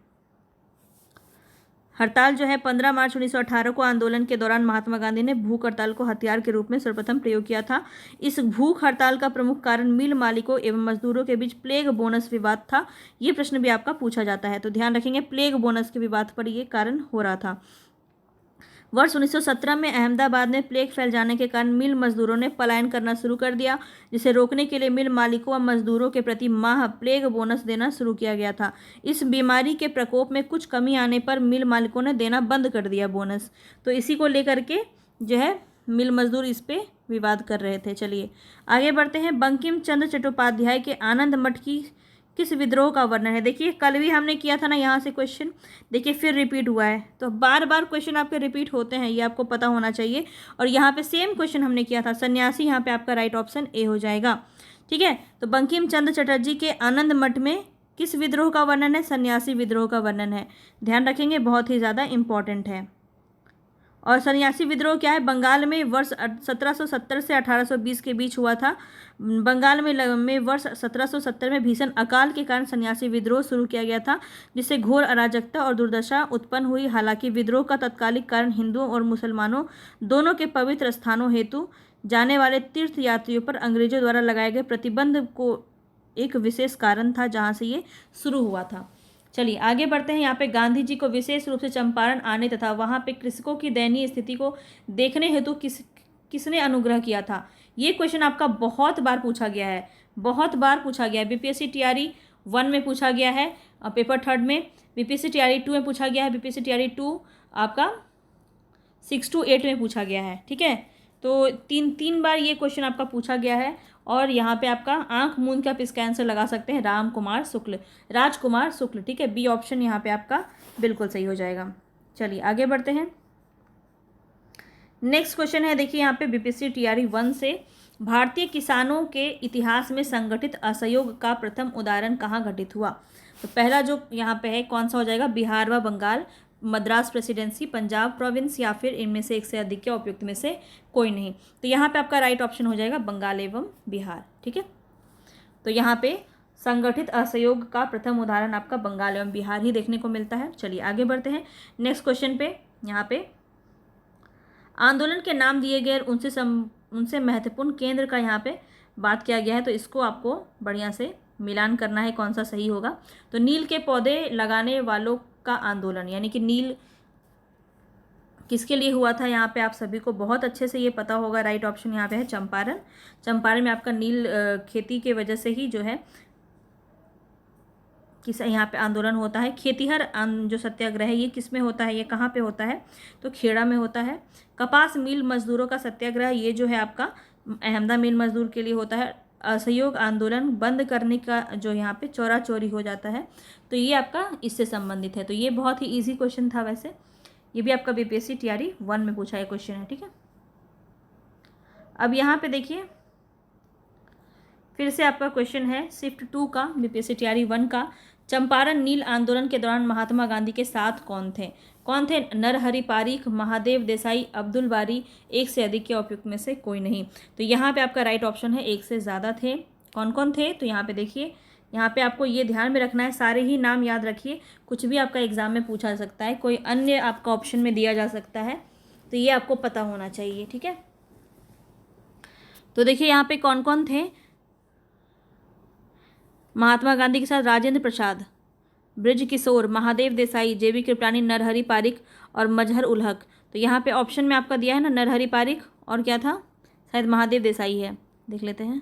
हड़ताल जो है 15 मार्च 1918 को आंदोलन के दौरान महात्मा गांधी ने भूख हड़ताल को हथियार के रूप में सर्वप्रथम प्रयोग किया था। इस भूख हड़ताल का प्रमुख कारण मिल मालिकों एवं मजदूरों के बीच प्लेग बोनस विवाद था। ये प्रश्न भी आपका पूछा जाता है, तो ध्यान रखेंगे प्लेग बोनस के विवाद पर ये कारण हो रहा था। वर्ष 1917 में अहमदाबाद में प्लेग फैल जाने के कारण मिल मजदूरों ने पलायन करना शुरू कर दिया, जिसे रोकने के लिए मिल मालिकों व मजदूरों के प्रति माह प्लेग बोनस देना शुरू किया गया था। इस बीमारी के प्रकोप में कुछ कमी आने पर मिल मालिकों ने देना बंद कर दिया बोनस, तो इसी को लेकर के जो है मिल मजदूर इस पे विवाद कर रहे थे। चलिए आगे बढ़ते हैं। बंकिम चंद्र चट्टोपाध्याय के आनंद मठ की किस विद्रोह का वर्णन है। देखिए कल भी हमने किया था ना यहाँ से क्वेश्चन, देखिए फिर रिपीट हुआ है, तो बार बार क्वेश्चन आपके रिपीट होते हैं, ये आपको पता होना चाहिए। और यहाँ पे सेम क्वेश्चन हमने किया था, सन्यासी, यहाँ पे आपका राइट ऑप्शन ए हो जाएगा, ठीक है। तो बंकिम चंद्र चटर्जी के आनंद मठ में किस विद्रोह का वर्णन है, सन्यासी विद्रोह का वर्णन है, ध्यान रखेंगे, बहुत ही ज़्यादा इंपॉर्टेंट है। और सन्यासी विद्रोह क्या है, बंगाल में वर्ष 1770 से 1820 के बीच हुआ था। बंगाल में वर्ष 1770 में भीषण अकाल के कारण सन्यासी विद्रोह शुरू किया गया था, जिससे घोर अराजकता और दुर्दशा उत्पन्न हुई। हालांकि विद्रोह का तत्कालिक कारण हिंदुओं और मुसलमानों दोनों के पवित्र स्थानों हेतु जाने वाले तीर्थ यात्रियों पर अंग्रेजों द्वारा लगाए गए प्रतिबंध को एक विशेष कारण था, जहाँ से ये शुरू हुआ था। चलिए आगे बढ़ते हैं। यहाँ पे गांधी जी को विशेष रूप से चंपारण आने तथा वहाँ पे कृषकों की दयनीय स्थिति को देखने हेतु किसने अनुग्रह किया था। ये क्वेश्चन आपका बहुत बार पूछा गया है, बहुत बार पूछा गया है। बीपीएससी टीआरई 1 में पूछा गया है, पेपर 3 में, बीपीएससी टीआरई 2 में पूछा गया है, बीपीएससी टीआरई 2 आपका 6 to 8 में पूछा गया है, ठीक है। तो तीन बार ये क्वेश्चन आपका पूछा गया है। और यहाँ पे आपका आंख मूंद के आप इसका आंसर लगा सकते हैं, राजकुमार शुक्ल, ठीक है। बी ऑप्शन यहाँ पे आपका बिल्कुल सही हो जाएगा। चलिए आगे बढ़ते हैं। नेक्स्ट क्वेश्चन है, देखिए यहाँ पे बीपीएससी टीआरई 1 से, भारतीय किसानों के इतिहास में संगठित असहयोग का प्रथम उदाहरण कहाँ घटित हुआ। तो पहला जो यहाँ पे है कौन सा हो जाएगा, बिहार व बंगाल, मद्रास प्रेसिडेंसी, पंजाब प्रोविंस, या फिर इनमें से एक से अधिक या उपयुक्त में से कोई नहीं। तो यहाँ पे आपका राइट ऑप्शन हो जाएगा बंगाल एवं बिहार, ठीक है। तो यहाँ पे संगठित असहयोग का प्रथम उदाहरण आपका बंगाल एवं बिहार ही देखने को मिलता है। चलिए आगे बढ़ते हैं नेक्स्ट क्वेश्चन पे। यहाँ पे आंदोलन के नाम दिए गए उनसे महत्वपूर्ण केंद्र का यहाँ पे बात किया गया है, तो इसको आपको बढ़िया से मिलान करना है, कौन सा सही होगा। तो नील के पौधे लगाने वालों का आंदोलन, यानी कि नील किसके लिए हुआ था, यहाँ पे आप सभी को बहुत अच्छे से ये पता होगा। राइट ऑप्शन यहाँ पे है चंपारण में आपका नील खेती के वजह से ही जो है किस यहाँ पे आंदोलन होता है। खेतिहर जो सत्याग्रह है ये किस में होता है, ये कहाँ पे होता है, तो खेड़ा में होता है। कपास मिल मजदूरों का सत्याग्रह ये जो है आपका अहमदा मिल मजदूर के लिए होता है। असहयोग आंदोलन बंद करने का जो यहाँ पे चोरा चोरी हो जाता है, तो ये आपका इससे संबंधित है। तो ये बहुत ही इजी क्वेश्चन था, वैसे ये भी आपका बीपीएससी टीआरई 1 में पूछा है क्वेश्चन है, ठीक है। अब यहाँ पे देखिए फिर से आपका क्वेश्चन है शिफ्ट 2 का, बीपीएससी टीआरई 1 का। चंपारण नील आंदोलन के दौरान महात्मा गांधी के साथ कौन थे, नरहरि पारीख, महादेव देसाई, अब्दुल बारी, एक से अधिक या उपयुक्त में से कोई नहीं। तो यहाँ पे आपका राइट ऑप्शन है एक से ज़्यादा थे। कौन कौन थे, तो यहाँ पे देखिए, यहाँ पे आपको ये ध्यान में रखना है, सारे ही नाम याद रखिए, कुछ भी आपका एग्जाम में पूछा जा सकता है, कोई अन्य आपका ऑप्शन में दिया जा सकता है, तो ये आपको पता होना चाहिए, ठीक है। तो देखिए यहाँ पे कौन कौन थे, महात्मा गांधी के साथ राजेंद्र प्रसाद, ब्रिज किशोर, महादेव देसाई, जेबी कृपलानी, नरहरि पारीख और मजहर उल हक। तो यहाँ पे ऑप्शन में आपका दिया है ना नरहरि पारीख, और क्या था, शायद महादेव देसाई है, देख लेते हैं,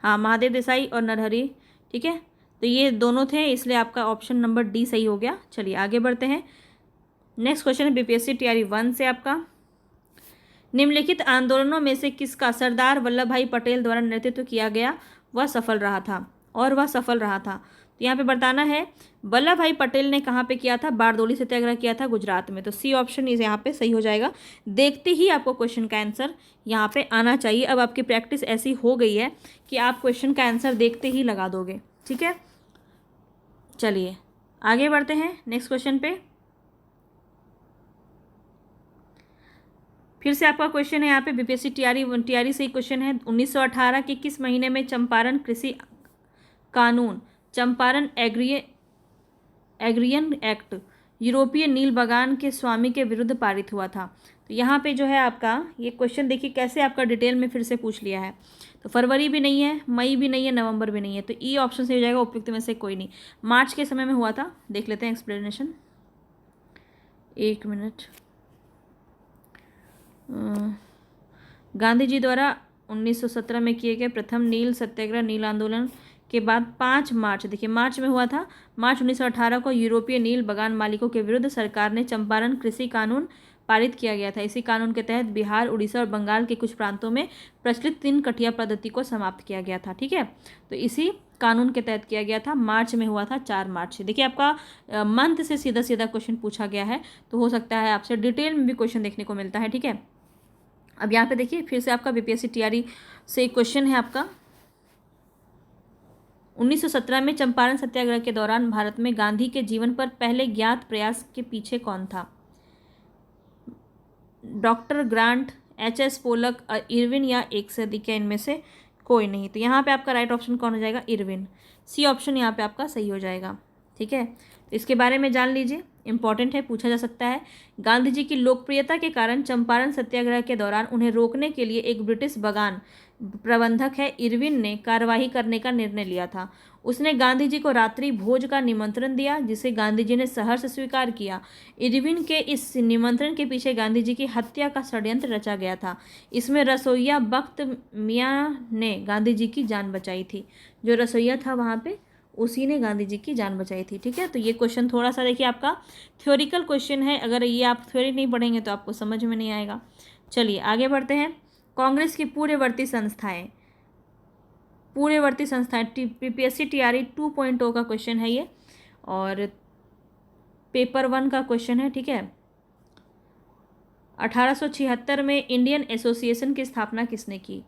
हाँ महादेव देसाई और नरहरि, ठीक है। तो ये दोनों थे, इसलिए आपका ऑप्शन नंबर डी सही हो गया। चलिए आगे बढ़ते हैं। नेक्स्ट क्वेश्चन है बीपीएससी टीआरई 1 से आपका, निम्नलिखित आंदोलनों में से किसका सरदार वल्लभ भाई पटेल द्वारा नेतृत्व किया गया वह सफल रहा था। तो यहाँ पे बताना है वल्लभ भाई पटेल ने कहाँ पे किया था, बारदोली सत्याग्रह किया था गुजरात में। तो सी ऑप्शन इस यहाँ पे सही हो जाएगा। देखते ही आपको क्वेश्चन का आंसर यहाँ पे आना चाहिए। अब आपकी प्रैक्टिस ऐसी हो गई है कि आप क्वेश्चन का आंसर देखते ही लगा दोगे, ठीक है। चलिए आगे बढ़ते हैं नेक्स्ट क्वेश्चन पे। फिर से आपका क्वेश्चन है यहाँ पे बीपीएससी टीआरई से ही क्वेश्चन है। 1918 के किस महीने में चंपारण कृषि कानून, चंपारण एग्रियन एक्ट, यूरोपीय नील बागान के स्वामी के विरुद्ध पारित हुआ था? तो यहाँ पे जो है आपका ये क्वेश्चन देखिए कैसे आपका डिटेल में फिर से पूछ लिया है। तो फरवरी भी नहीं है, मई भी नहीं है, नवंबर भी नहीं है, तो ई ऑप्शन से हो जाएगा उपयुक्त में से कोई नहीं। मार्च के समय में हुआ था, देख लेते हैं एक्सप्लेनेशन, 1 मिनट। गांधी जी द्वारा 1917 में किए गए प्रथम नील सत्याग्रह, नील आंदोलन के बाद 5 मार्च, देखिए मार्च में हुआ था, मार्च 1918 को यूरोपीय नील बागान मालिकों के विरुद्ध सरकार ने चंपारण कृषि कानून पारित किया गया था। इसी कानून के तहत बिहार, उड़ीसा और बंगाल के कुछ प्रांतों में प्रचलित 3 कठिया पद्धति को समाप्त किया गया था। ठीक है, तो इसी कानून के तहत किया गया था, मार्च में हुआ था, 4 मार्च से। देखिए आपका मंथ से सीधा सीधा क्वेश्चन पूछा गया है, तो हो सकता है आपसे डिटेल में भी क्वेश्चन देखने को मिलता है। ठीक है, अब यहाँ पे देखिए फिर से आपका बीपीएससी टीआरई से क्वेश्चन है आपका। 1917 में चंपारण सत्याग्रह के दौरान भारत में गांधी के जीवन पर पहले ज्ञात प्रयास के पीछे कौन था? Doctor Grant, H S. Polak, Irwin या एक से अधिक है इनमें से कोई नहीं। तो यहाँ पे आपका राइट ऑप्शन कौन हो जाएगा? इरविन। सी ऑप्शन यहाँ पे आपका सही हो जाएगा। ठीक है, तो इसके बारे में जान लीजिए, इंपॉर्टेंट है, पूछा जा सकता है। गांधी जी की लोकप्रियता के कारण चंपारण सत्याग्रह के दौरान उन्हें रोकने के लिए एक ब्रिटिश बागान प्रबंधक है इरविन ने कार्यवाही करने का निर्णय लिया था। उसने गांधी जी को रात्रि भोज का निमंत्रण दिया, जिसे गांधी जी ने सहर्ष स्वीकार किया। इरविन के इस निमंत्रण के पीछे गांधी जी की हत्या का षड्यंत्र रचा गया था। इसमें रसोइया बख्त मियाँ ने गांधी जी की जान बचाई थी। जो रसोइया था वहाँ पे, उसी ने गांधी जी की जान बचाई थी। ठीक है, तो ये क्वेश्चन थोड़ा सा देखिए आपका थ्योरिकल क्वेश्चन है, अगर ये आप थ्योरी नहीं पढ़ेंगे तो आपको समझ में नहीं आएगा। चलिए आगे बढ़ते हैं। कांग्रेस की पूर्ववर्ती संस्थाएं बीपीएससी टीआरई 2.0 का क्वेश्चन है ये, और पेपर 1 का क्वेश्चन है। ठीक है, 1876 में इंडियन एसोसिएशन की स्थापना किसने की?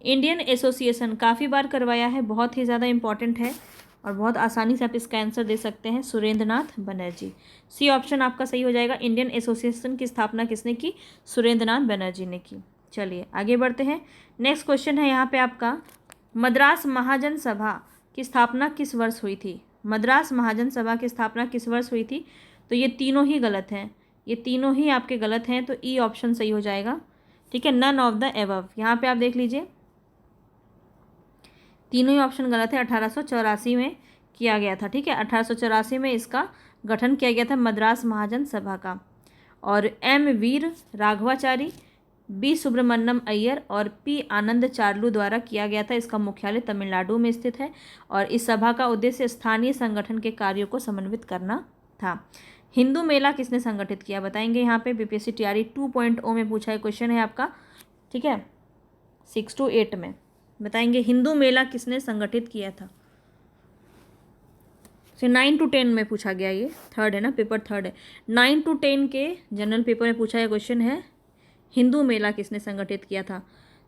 इंडियन एसोसिएशन काफ़ी बार करवाया है, बहुत ही ज़्यादा इंपॉर्टेंट है और बहुत आसानी से आप इसका आंसर दे सकते हैं, सुरेंद्रनाथ बनर्जी। सी ऑप्शन आपका सही हो जाएगा। इंडियन एसोसिएशन की स्थापना किसने की? सुरेंद्रनाथ बनर्जी ने की। चलिए आगे बढ़ते हैं। नेक्स्ट क्वेश्चन है यहाँ पे आपका, मद्रास महाजन सभा की स्थापना किस वर्ष हुई थी? मद्रास महाजन सभा की स्थापना किस वर्ष हुई थी? तो ये तीनों ही गलत हैं, ये तीनों ही आपके गलत हैं, तो ई ऑप्शन सही हो जाएगा। ठीक है, नन ऑफ द एबव। यहाँ पे आप देख लीजिए, तीनों ही ऑप्शन गलत है। 1884 में किया गया था। ठीक है, 1884 में इसका गठन किया गया था मद्रास महाजन सभा का, और एम वीर राघवाचारी, बी सुब्रमण्यम अय्यर और पी आनंद चार्लू द्वारा किया गया था। इसका मुख्यालय तमिलनाडु में स्थित है, और इस सभा का उद्देश्य स्थानीय संगठन के कार्यों को समन्वित करना था। हिंदू मेला किसने संगठित किया? बताएंगे यहाँ पे, बीपीएससी टीआरई 2.0 में पूछा है क्वेश्चन है आपका। ठीक है, 6 to 8 में बताएंगे हिंदू मेला किसने संगठित किया था। 9 to 10 में पूछा गया, ये 3rd है ना, पेपर 3rd है। 9 to 10 के जनरल पेपर में पूछा गया क्वेश्चन है, हिंदू मेला किसने संगठित किया था?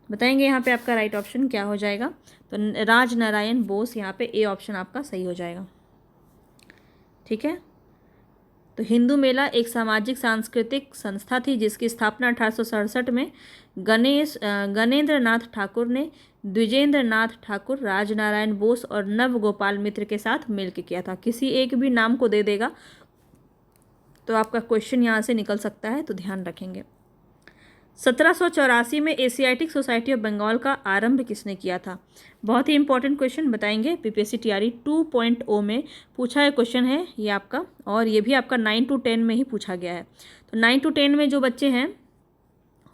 बताएंगे यहाँ पे आपका राइट ऑप्शन क्या हो जाएगा? तो राजनारायण बोस, यहाँ पे ए ऑप्शन आपका सही हो जाएगा। ठीक है, तो हिंदू मेला एक सामाजिक सांस्कृतिक संस्था थी जिसकी स्थापना 1867 में गणेंद्र नाथ ठाकुर ने द्विजेंद्र नाथ ठाकुर, राजनारायण बोस और नव गोपाल मित्र के साथ मिलकर किया था। किसी एक भी नाम को दे देगा तो आपका क्वेश्चन यहाँ से निकल सकता है, तो ध्यान रखेंगे। 1784 में एशियाटिक सोसाइटी ऑफ बंगाल का आरंभ किसने किया था? बहुत ही इंपॉर्टेंट क्वेश्चन, बताएंगे। बीपीएससी टीआरई 2.0 में पूछा है क्वेश्चन है ये आपका, और ये भी आपका 9 to 10 में ही पूछा गया है। तो 9 to 10 में जो बच्चे हैं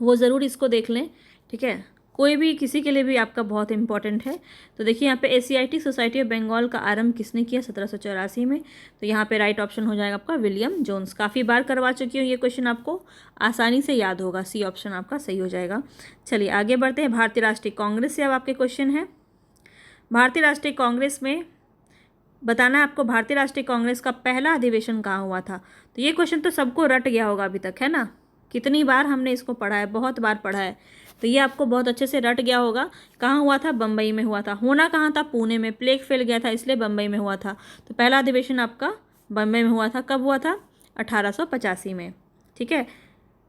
वो ज़रूर इसको देख लें। ठीक है, कोई भी किसी के लिए भी आपका बहुत इंपॉर्टेंट है। तो देखिए यहाँ पे एशियाटिक सोसाइटी ऑफ बंगाल का आरंभ किसने किया? 1784 में। तो यहाँ पे राइट ऑप्शन हो जाएगा आपका विलियम जोन्स। काफ़ी बार करवा चुकी हूँ ये क्वेश्चन, आपको आसानी से याद होगा। सी ऑप्शन आपका सही हो जाएगा। चलिए आगे बढ़ते हैं। भारतीय राष्ट्रीय कांग्रेस से अब आपके क्वेश्चन है। भारतीय राष्ट्रीय कांग्रेस में बताना है आपको, भारतीय राष्ट्रीय कांग्रेस का पहला अधिवेशन कहाँ हुआ था? तो ये क्वेश्चन तो सबको रट गया होगा अभी तक, है ना। कितनी बार हमने इसको पढ़ा है, बहुत बार पढ़ा है, तो ये आपको बहुत अच्छे से रट गया होगा। कहाँ हुआ था? बम्बई में हुआ था। होना कहाँ था? पुणे में। प्लेग फैल गया था इसलिए बम्बई में हुआ था। तो पहला अधिवेशन आपका बम्बई में हुआ था। कब हुआ था? 1885 में। ठीक है,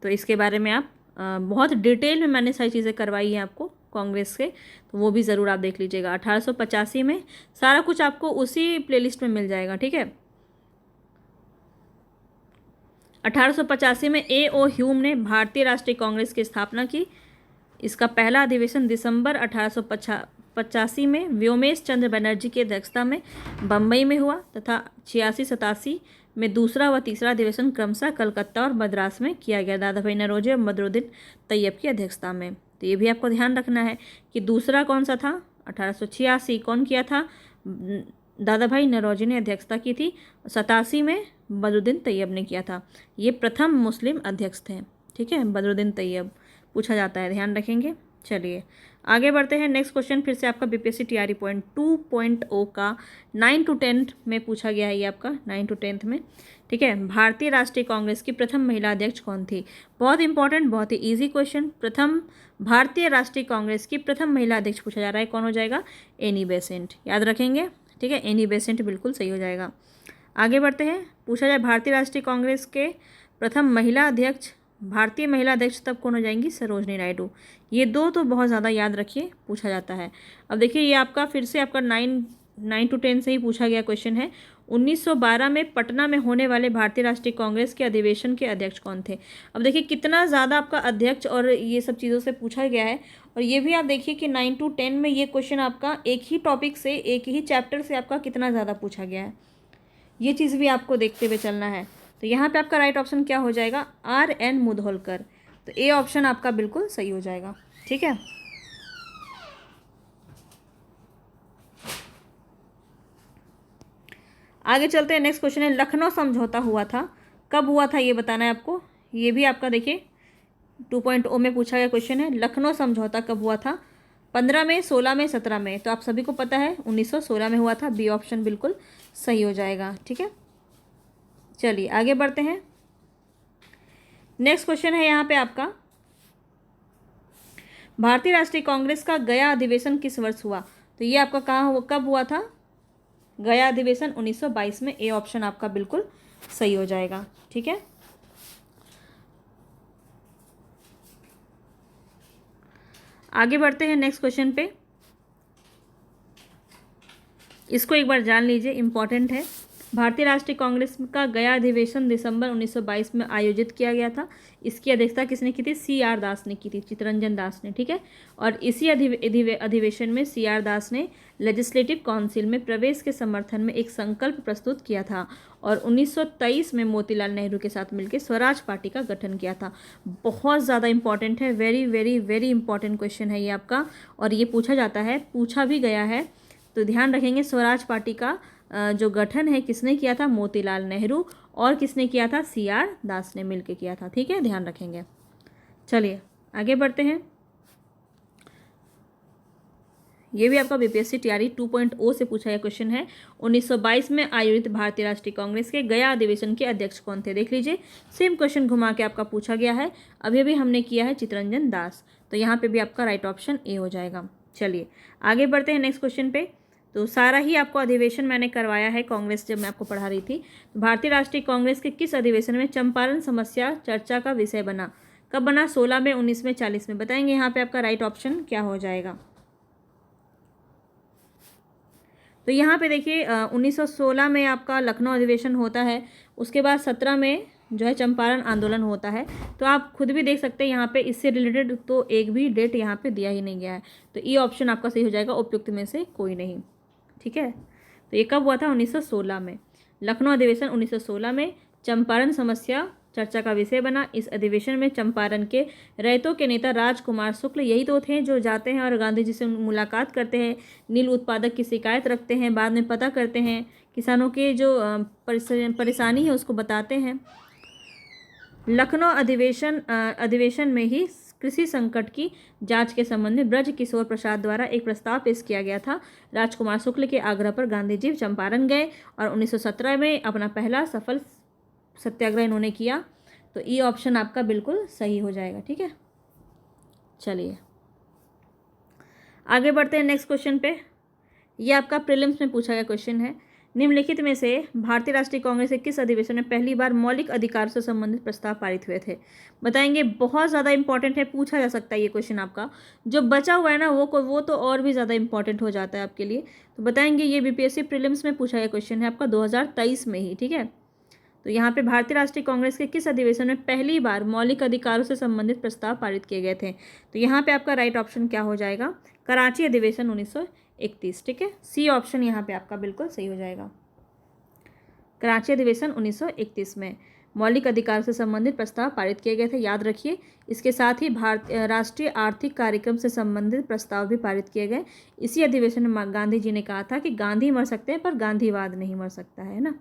तो इसके बारे में आप बहुत डिटेल में मैंने सारी चीज़ें करवाई हैं आपको कांग्रेस के, तो वो भी ज़रूर आप देख लीजिएगा। 1885 में सारा कुछ आपको उसी प्लेलिस्ट में मिल जाएगा, ठीक है। 1885 में A.O. ह्यूम ने भारतीय राष्ट्रीय कांग्रेस की स्थापना की। इसका पहला अधिवेशन दिसंबर 1885 में व्योमेश चंद्र बनर्जी की अध्यक्षता में बम्बई में हुआ तथा 86-87 में दूसरा व तीसरा अधिवेशन क्रमशः कलकत्ता और मद्रास में किया गया, दादा भाई नौरोजी और बदरुद्दीन तैयब की अध्यक्षता में। तो ये भी आपको ध्यान रखना है कि दूसरा कौन सा था, 1886 कौन किया था, दादा भाई नौरोजी ने अध्यक्षता की थी। 87 में बदरुद्दीन तैयब ने किया था। ये प्रथम मुस्लिम अध्यक्ष थे, ठीक है, बदरुद्दीन तैयब पूछा जाता है, ध्यान रखेंगे। चलिए आगे बढ़ते हैं। नेक्स्ट क्वेश्चन फिर से आपका बीपीएससी टीआरई पॉइंट 2.0 का 9 to 10 में पूछा गया है, ये आपका 9 to 10 में, ठीक है। भारतीय राष्ट्रीय कांग्रेस की प्रथम महिला अध्यक्ष कौन थी? बहुत इंपॉर्टेंट, बहुत ही ईजी क्वेश्चन। प्रथम भारतीय राष्ट्रीय कांग्रेस की प्रथम महिला अध्यक्ष पूछा जा रहा है, कौन हो जाएगा? एनी बेसेंट, याद रखेंगे, ठीक है, एनी बेसेंट बिल्कुल सही हो जाएगा। आगे बढ़ते हैं। पूछा जाए भारतीय राष्ट्रीय कांग्रेस के प्रथम महिला अध्यक्ष, भारतीय महिला अध्यक्ष तब कौन हो जाएंगी? सरोजनी नायडू। ये दो तो बहुत ज़्यादा याद रखिए, पूछा जाता है। अब देखिए ये आपका फिर से आपका 9 to 10 से ही पूछा गया क्वेश्चन है। 1912 में पटना में होने वाले भारतीय राष्ट्रीय कांग्रेस के अधिवेशन के अध्यक्ष कौन थे? अब देखिए कितना ज़्यादा आपका अध्यक्ष और ये सब चीज़ों से पूछा गया है। और ये भी आप देखिए कि 9 to 10 में ये क्वेश्चन आपका एक ही टॉपिक से, एक ही चैप्टर से आपका कितना ज़्यादा पूछा गया है, ये चीज़ भी आपको देखते हुए चलना है। तो यहाँ पे आपका राइट ऑप्शन क्या हो जाएगा? R.N. मुधोलकर। तो ए ऑप्शन आपका बिल्कुल सही हो जाएगा, ठीक है। आगे चलते हैं। नेक्स्ट क्वेश्चन है, लखनऊ समझौता हुआ था, कब हुआ था ये बताना है आपको। ये भी आपका देखिए 2.0 में पूछा गया क्वेश्चन है, लखनऊ समझौता कब हुआ था? 15 में, 16 में, 17 में। तो आप सभी को पता है 1916 में हुआ था, बी ऑप्शन बिल्कुल सही हो जाएगा, ठीक है। चलिए आगे बढ़ते हैं। नेक्स्ट क्वेश्चन है यहाँ पे आपका, भारतीय राष्ट्रीय कांग्रेस का गया अधिवेशन किस वर्ष हुआ? तो ये आपका कब हुआ था? गया अधिवेशन 1922 में। ए ऑप्शन आपका बिल्कुल सही हो जाएगा, ठीक है। आगे बढ़ते हैं नेक्स्ट क्वेश्चन पे, इसको एक बार जान लीजिए, इंपॉर्टेंट है। भारतीय राष्ट्रीय कांग्रेस का गया अधिवेशन दिसंबर 1922 में आयोजित किया गया था। इसकी अध्यक्षता किसने की थी? C.R. दास ने की थी, चित्तरंजन दास ने, ठीक है। और इसी अधिवेशन में C.R. दास ने लेजिस्लेटिव काउंसिल में प्रवेश के समर्थन में एक संकल्प प्रस्तुत किया था और 1923 में मोतीलाल नेहरू के साथ मिलकर स्वराज पार्टी का गठन किया था। बहुत ज़्यादा इंपॉर्टेंट है, very very very important question है ये आपका, और ये पूछा जाता है, पूछा भी गया है, तो ध्यान रखेंगे। स्वराज पार्टी का जो गठन है किसने किया था? मोतीलाल नेहरू। और किसने किया था? C.R. दास ने मिलकर किया था, ठीक है, ध्यान रखेंगे। चलिए आगे बढ़ते हैं। ये भी आपका बीपीएससी टीआरई 2.0 से पूछा गया क्वेश्चन है। 1922 में आयोजित भारतीय राष्ट्रीय कांग्रेस के गया अधिवेशन के अध्यक्ष कौन थे? देख लीजिए, सेम क्वेश्चन घुमा के आपका पूछा गया है। अभी अभी हमने किया है चित्तरंजन दास, तो यहाँ पे भी आपका राइट ऑप्शन ए हो जाएगा। चलिए आगे बढ़ते हैं नेक्स्ट क्वेश्चन पे। तो सारा ही आपको अधिवेशन मैंने करवाया है कांग्रेस, जब मैं आपको पढ़ा रही थी। भारतीय राष्ट्रीय कांग्रेस के किस अधिवेशन में चंपारण समस्या चर्चा का विषय बना? कब बना? 16 में, 19 में, 40 में, बताएंगे। यहाँ पे आपका राइट ऑप्शन क्या हो जाएगा? तो यहाँ पे देखिए 1916 में आपका लखनऊ अधिवेशन होता है, उसके बाद 17 में जो है चंपारण आंदोलन होता है। तो आप खुद भी देख सकते हैं यहाँ पे इससे रिलेटेड तो एक भी डेट यहाँ पे दिया ही नहीं गया है, तो ये ऑप्शन आपका सही हो जाएगा, उपयुक्त में से कोई नहीं, ठीक है। तो ये कब हुआ था? 1916 में। लखनऊ अधिवेशन 1916 में, चंपारण समस्या चर्चा का विषय बना। इस अधिवेशन में चंपारण के रैयतों के नेता राजकुमार शुक्ल यही तो थे जो जाते हैं और गांधी जी से मुलाकात करते हैं, नील उत्पादक की शिकायत रखते हैं, बाद में पता करते हैं, किसानों के जो परेशानी है उसको बताते हैं। लखनऊ अधिवेशन में ही कृषि संकट की जांच के संबंध में ब्रज किशोर प्रसाद द्वारा एक प्रस्ताव पेश किया गया था। राजकुमार शुक्ल के आग्रह पर गांधी जी चंपारण गए और 1917 में अपना पहला सफल सत्याग्रह इन्होंने किया। तो ये ऑप्शन आपका बिल्कुल सही हो जाएगा, ठीक है। चलिए आगे बढ़ते हैं नेक्स्ट क्वेश्चन पे। ये आपका प्रीलिम्स में पूछा गया क्वेश्चन है। निम्नलिखित में से भारतीय राष्ट्रीय कांग्रेस के किस अधिवेशन में पहली बार मौलिक अधिकारों से संबंधित प्रस्ताव पारित हुए थे? बताएंगे, बहुत ज़्यादा इंपॉर्टेंट है, पूछा जा सकता है ये क्वेश्चन आपका। जो बचा हुआ है ना वो तो और भी ज़्यादा इंपॉर्टेंट हो जाता है आपके लिए। तो बताएंगे, ये बीपीएससी प्रीलिम्स में पूछा गया क्वेश्चन है आपका 2023 में ही, ठीक है। तो यहाँ पे भारतीय राष्ट्रीय कांग्रेस के किस अधिवेशन में पहली बार मौलिक अधिकारों से संबंधित प्रस्ताव पारित किए गए थे? तो यहाँ पे आपका राइट ऑप्शन क्या हो जाएगा? कराची अधिवेशन 1931, ठीक है। सी ऑप्शन यहाँ पे आपका बिल्कुल सही हो जाएगा। कराची अधिवेशन 1931 में मौलिक अधिकारों से संबंधित प्रस्ताव पारित किए गए थे, याद रखिए। इसके साथ ही राष्ट्रीय आर्थिक कार्यक्रम से संबंधित प्रस्ताव भी पारित किए गए। इसी अधिवेशन में गांधी जी ने कहा था कि गांधी मर सकते हैं पर गांधीवाद नहीं मर सकता है ना,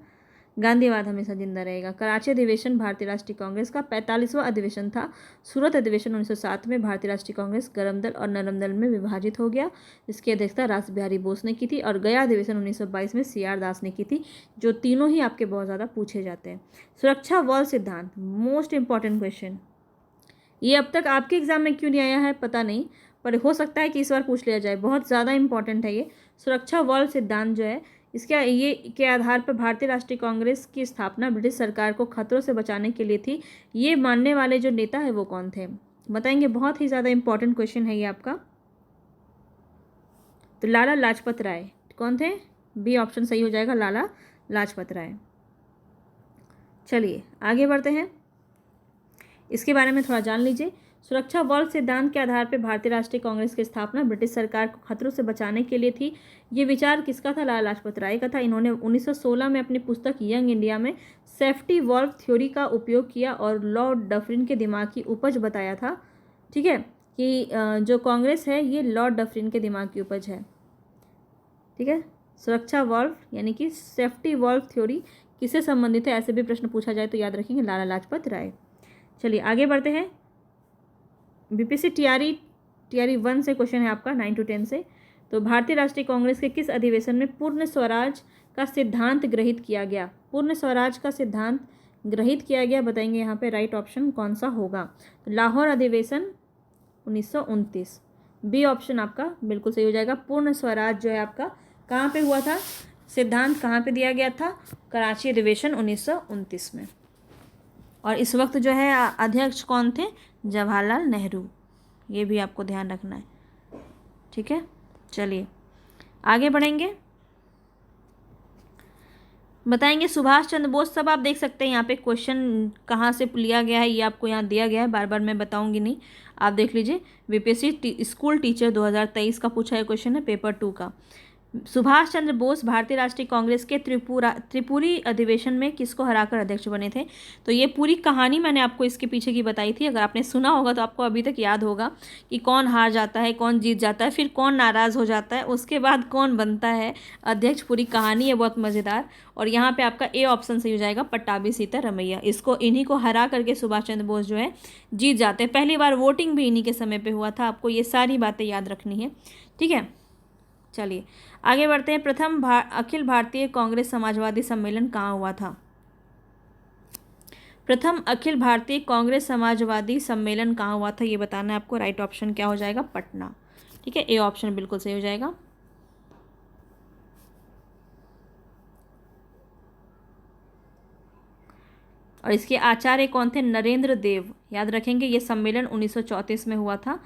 गांधीवाद हमेशा जिंदा रहेगा। कराची अधिवेशन भारतीय राष्ट्रीय कांग्रेस का 45वां अधिवेशन था। सूरत अधिवेशन 1907 में भारतीय राष्ट्रीय कांग्रेस गर्म दल और नरम दल में विभाजित हो गया, जिसकी अध्यक्षता रास बिहारी बोस ने की थी। और गया अधिवेशन 1922 में CR दास ने की थी, जो तीनों ही आपके बहुत ज़्यादा पूछे जाते हैं। सुरक्षा वॉल सिद्धांत, मोस्ट इंपॉर्टेंट क्वेश्चन। ये अब तक आपके एग्जाम में क्यों नहीं आया है पता नहीं, पर हो सकता है कि इस बार पूछ लिया जाए, बहुत ज़्यादा इंपॉर्टेंट है ये। सुरक्षा वॉल सिद्धांत जो है, इसके ये के आधार पर भारतीय राष्ट्रीय कांग्रेस की स्थापना ब्रिटिश सरकार को खतरों से बचाने के लिए थी। ये मानने वाले जो नेता है वो कौन थे? बताएंगे, बहुत ही ज़्यादा इंपॉर्टेंट क्वेश्चन है ये आपका। तो लाला लाजपत राय कौन थे? बी ऑप्शन सही हो जाएगा, लाला लाजपत राय। चलिए आगे बढ़ते हैं, इसके बारे में थोड़ा जान लीजिए। सुरक्षा वॉल सिद्धांत के आधार पर भारतीय राष्ट्रीय कांग्रेस की स्थापना ब्रिटिश सरकार को खतरों से बचाने के लिए थी। ये विचार किसका था? लाला लाजपत राय का था। इन्होंने 1916 में अपनी पुस्तक यंग इंडिया में सेफ्टी वॉल्व थ्योरी का उपयोग किया और लॉर्ड डफरिन के दिमाग की उपज बताया था, ठीक है, कि जो कांग्रेस है ये लॉर्ड डफरिन के दिमाग की उपज है, ठीक है। सुरक्षा वॉल्व यानी कि सेफ्टी वॉल्व थ्योरी किससे संबंधित है? ऐसे भी प्रश्न पूछा जाए तो याद रखेंगे, लाला लाजपत राय। चलिए आगे बढ़ते हैं। बीपीएससी टीआरई 1 से क्वेश्चन है आपका 9 to 10 से। तो भारतीय राष्ट्रीय कांग्रेस के किस अधिवेशन में पूर्ण स्वराज का सिद्धांत ग्रहित किया गया? पूर्ण स्वराज का सिद्धांत ग्रहित किया गया, बताएंगे यहाँ पे राइट ऑप्शन कौन सा होगा? तो लाहौर अधिवेशन 1929, बी ऑप्शन आपका बिल्कुल सही हो जाएगा। पूर्ण स्वराज जो है आपका कहाँ पे हुआ था? सिद्धांत कहाँ पे दिया गया था? कराची अधिवेशन 1929 में। और इस वक्त जो है अध्यक्ष कौन थे? जवाहरलाल नेहरू। ये भी आपको ध्यान रखना है, ठीक है। चलिए आगे बढ़ेंगे, बताएंगे सुभाष चंद्र बोस। सब आप देख सकते हैं यहाँ पे क्वेश्चन कहाँ से लिया गया है, ये आपको यहाँ दिया गया है, बार बार मैं बताऊंगी नहीं, आप देख लीजिए। बीपीएससी स्कूल टीचर 2023 का पूछा है क्वेश्चन है, पेपर 2 का। सुभाष चंद्र बोस भारतीय राष्ट्रीय कांग्रेस के त्रिपुरी अधिवेशन में किसको हराकर अध्यक्ष बने थे? तो ये पूरी कहानी मैंने आपको इसके पीछे की बताई थी। अगर आपने सुना होगा तो आपको अभी तक याद होगा कि कौन हार जाता है, कौन जीत जाता है, फिर कौन नाराज़ हो जाता है, उसके बाद कौन बनता है अध्यक्ष। पूरी कहानी है बहुत मज़ेदार। और यहाँ पर आपका ए ऑप्शन सही हो जाएगा, पट्टाभी सीतारमैया। इसको इन्हीं को हरा करके सुभाष चंद्र बोस जो है जीत जाते हैं। पहली बार वोटिंग भी इन्हीं के समय पर हुआ था। आपको ये सारी बातें याद रखनी है, ठीक है। चलिए आगे बढ़ते हैं। प्रथम अखिल भारतीय कांग्रेस समाजवादी सम्मेलन कहाँ हुआ था? प्रथम अखिल भारतीय कांग्रेस समाजवादी सम्मेलन कहाँ हुआ था, ये बताना है आपको। राइट ऑप्शन क्या हो जाएगा? पटना, ठीक है। ए ऑप्शन बिल्कुल सही हो जाएगा। और इसके आचार्य कौन थे? नरेंद्र देव। याद रखेंगे, ये सम्मेलन 1934 में हुआ था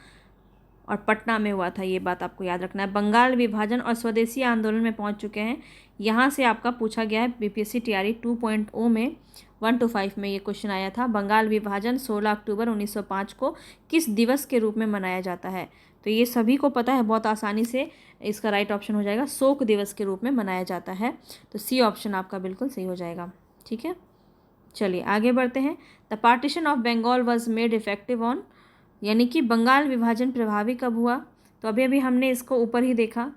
और पटना में हुआ था, ये बात आपको याद रखना है। बंगाल विभाजन और स्वदेशी आंदोलन में पहुंच चुके हैं। यहाँ से आपका पूछा गया है बीपीएससी टीआरई 2.0 में 1 to 5 में ये क्वेश्चन आया था। बंगाल विभाजन 16 अक्टूबर 1905 को किस दिवस के रूप में मनाया जाता है? तो ये सभी को पता है, बहुत आसानी से इसका राइट ऑप्शन हो जाएगा, शोक दिवस के रूप में मनाया जाता है। तो सी ऑप्शन आपका बिल्कुल सही हो जाएगा, ठीक है। चलिए आगे बढ़ते हैं। The partition of Bengal was made effective on, यानी कि बंगाल विभाजन प्रभावी कब हुआ? तो अभी अभी हमने इसको ऊपर ही देखा,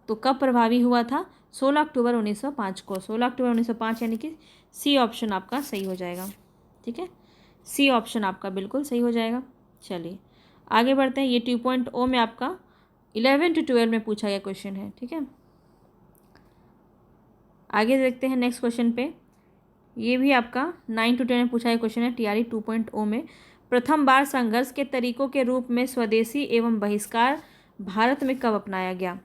तो कब प्रभावी हुआ था? 16 अक्टूबर 1905 को। 16 अक्टूबर 1905 यानी कि सी ऑप्शन आपका सही हो जाएगा, ठीक है। सी ऑप्शन आपका बिल्कुल सही हो जाएगा। चलिए आगे बढ़ते हैं। ये 2.0 में आपका 11 to 12 में पूछा गया क्वेश्चन है, ठीक है। आगे देखते हैं नेक्स्ट क्वेश्चन पे। ये भी आपका 9 to 10 में पूछा गया क्वेश्चन है टीआरई 2.0 में। प्रथम बार संघर्ष के तरीकों के रूप में स्वदेशी एवं बहिष्कार भारत में कब अपनाया गया?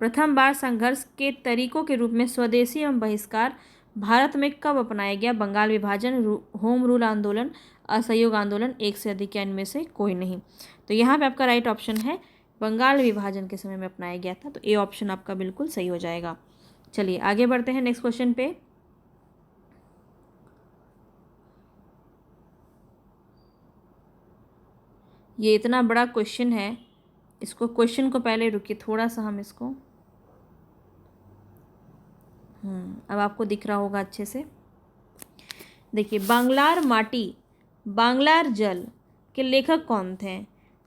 प्रथम बार संघर्ष के तरीकों के रूप में स्वदेशी एवं बहिष्कार भारत में कब अपनाया गया? बंगाल विभाजन, होम रूल आंदोलन, असहयोग आंदोलन, एक से अधिक या इनमें से कोई नहीं। तो यहाँ पे आपका राइट ऑप्शन है बंगाल विभाजन के समय में अपनाया गया था। तो ए ऑप्शन आपका बिल्कुल सही हो जाएगा। चलिए आगे बढ़ते हैं नेक्स्ट क्वेश्चन पे। ये इतना बड़ा क्वेश्चन है, इसको क्वेश्चन को पहले रुकिए थोड़ा सा हम इसको अब आपको दिख रहा होगा अच्छे से। देखिए, बांग्लार माटी बांग्लार जल के लेखक कौन थे?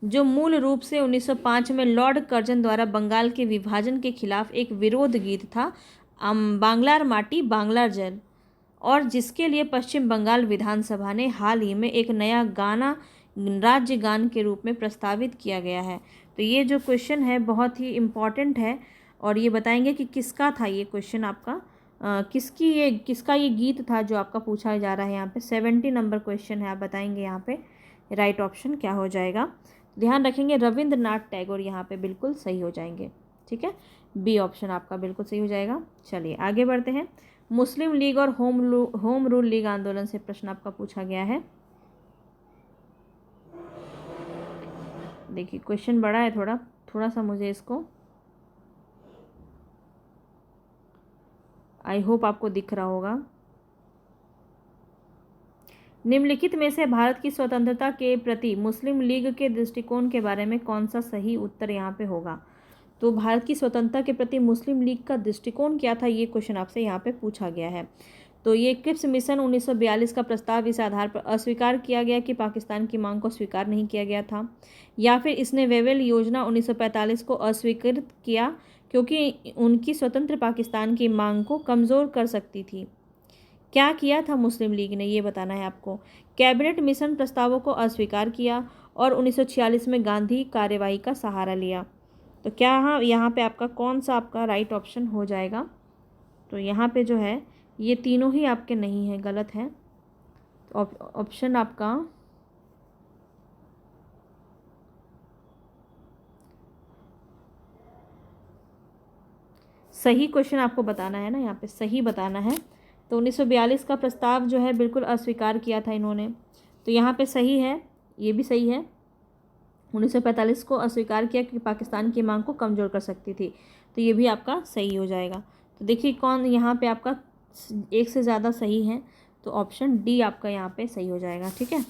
जो मूल रूप से 1905 में लॉर्ड कर्जन द्वारा बंगाल के विभाजन के खिलाफ एक विरोध गीत था, बांग्लार माटी बांग्लार जल, और जिसके लिए पश्चिम बंगाल विधानसभा ने हाल ही में एक नया गाना राज्य गान के रूप में प्रस्तावित किया गया है। तो ये जो क्वेश्चन है बहुत ही इम्पॉर्टेंट है और ये बताएंगे कि किसका था ये क्वेश्चन आपका, किसका ये गीत था जो आपका पूछा जा रहा है यहाँ पे। 70 नंबर क्वेश्चन है, आप बताएंगे यहाँ पे राइट ऑप्शन क्या हो जाएगा। ध्यान रखेंगे रविंद्रनाथ टैगोर यहाँ पे बिल्कुल सही हो जाएंगे। ठीक है, बी ऑप्शन आपका बिल्कुल सही हो जाएगा। चलिए आगे बढ़ते हैं। मुस्लिम लीग और होम रूल लीग आंदोलन से प्रश्न आपका पूछा गया है। देखिए क्वेश्चन बड़ा है, थोड़ा सा मुझे इसको, आई होप आपको दिख रहा होगा। निम्नलिखित में से भारत की स्वतंत्रता के प्रति मुस्लिम लीग के दृष्टिकोण के बारे में कौन सा सही उत्तर यहाँ पे होगा? तो भारत की स्वतंत्रता के प्रति मुस्लिम लीग का दृष्टिकोण क्या था, ये क्वेश्चन आपसे यहाँ पे पूछा गया है। तो ये क्रिप्स मिशन 1942 का प्रस्ताव इस आधार पर अस्वीकार किया गया कि पाकिस्तान की मांग को स्वीकार नहीं किया गया था, या फिर इसने वेवेल योजना 1945 को अस्वीकृत किया क्योंकि उनकी स्वतंत्र पाकिस्तान की मांग को कमज़ोर कर सकती थी। क्या किया था मुस्लिम लीग ने, ये बताना है आपको। कैबिनेट मिशन प्रस्तावों को अस्वीकार किया और 1946 में गांधी कार्यवाही का सहारा लिया। तो क्या यहाँ पे आपका कौन सा आपका राइट ऑप्शन हो जाएगा? तो यहाँ पे जो है ये तीनों ही आपके नहीं है, गलत है। तो ऑप्शन आपका सही क्वेश्चन आपको बताना है ना, यहाँ पे सही बताना है। तो 1942 का प्रस्ताव जो है बिल्कुल अस्वीकार किया था इन्होंने, तो यहाँ पे सही है, ये भी सही है। 1945 को अस्वीकार किया कि पाकिस्तान की मांग को कमज़ोर कर सकती थी, तो ये भी आपका सही हो जाएगा। तो देखिए कौन यहाँ पे आपका एक से ज़्यादा सही है, तो ऑप्शन डी आपका यहाँ पे सही हो जाएगा। ठीक है,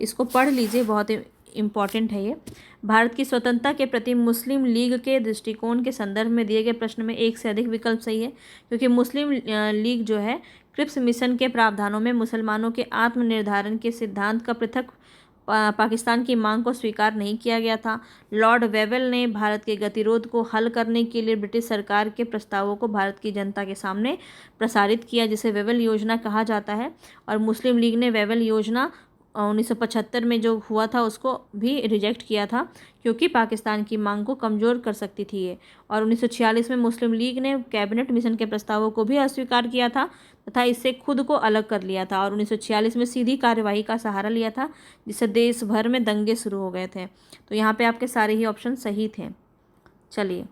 इसको पढ़ लीजिए, बहुत इम्पॉर्टेंट है ये। भारत की स्वतंत्रता के प्रति मुस्लिम लीग के दृष्टिकोण के संदर्भ में दिए गए प्रश्न में एक से अधिक विकल्प सही है, क्योंकि मुस्लिम लीग जो है क्रिप्स मिशन के प्रावधानों में मुसलमानों के आत्मनिर्धारण के सिद्धांत का पृथक पाकिस्तान की मांग को स्वीकार नहीं किया गया था। लॉर्ड वेवेल ने भारत के गतिरोध को हल करने के लिए ब्रिटिश सरकार के प्रस्तावों को भारत की जनता के सामने प्रसारित किया, जिसे वेवेल योजना कहा जाता है। और मुस्लिम लीग ने वेवेल योजना 1975 में जो हुआ था उसको भी रिजेक्ट किया था, क्योंकि पाकिस्तान की मांग को कमज़ोर कर सकती थी ये। और 1946 में मुस्लिम लीग ने कैबिनेट मिशन के प्रस्तावों को भी अस्वीकार किया था तथा इससे खुद को अलग कर लिया था, और 1946 में सीधी कार्यवाही का सहारा लिया था, जिससे देश भर में दंगे शुरू हो गए थे। तो यहाँ पे आपके सारे ही ऑप्शन सही थे। चलिए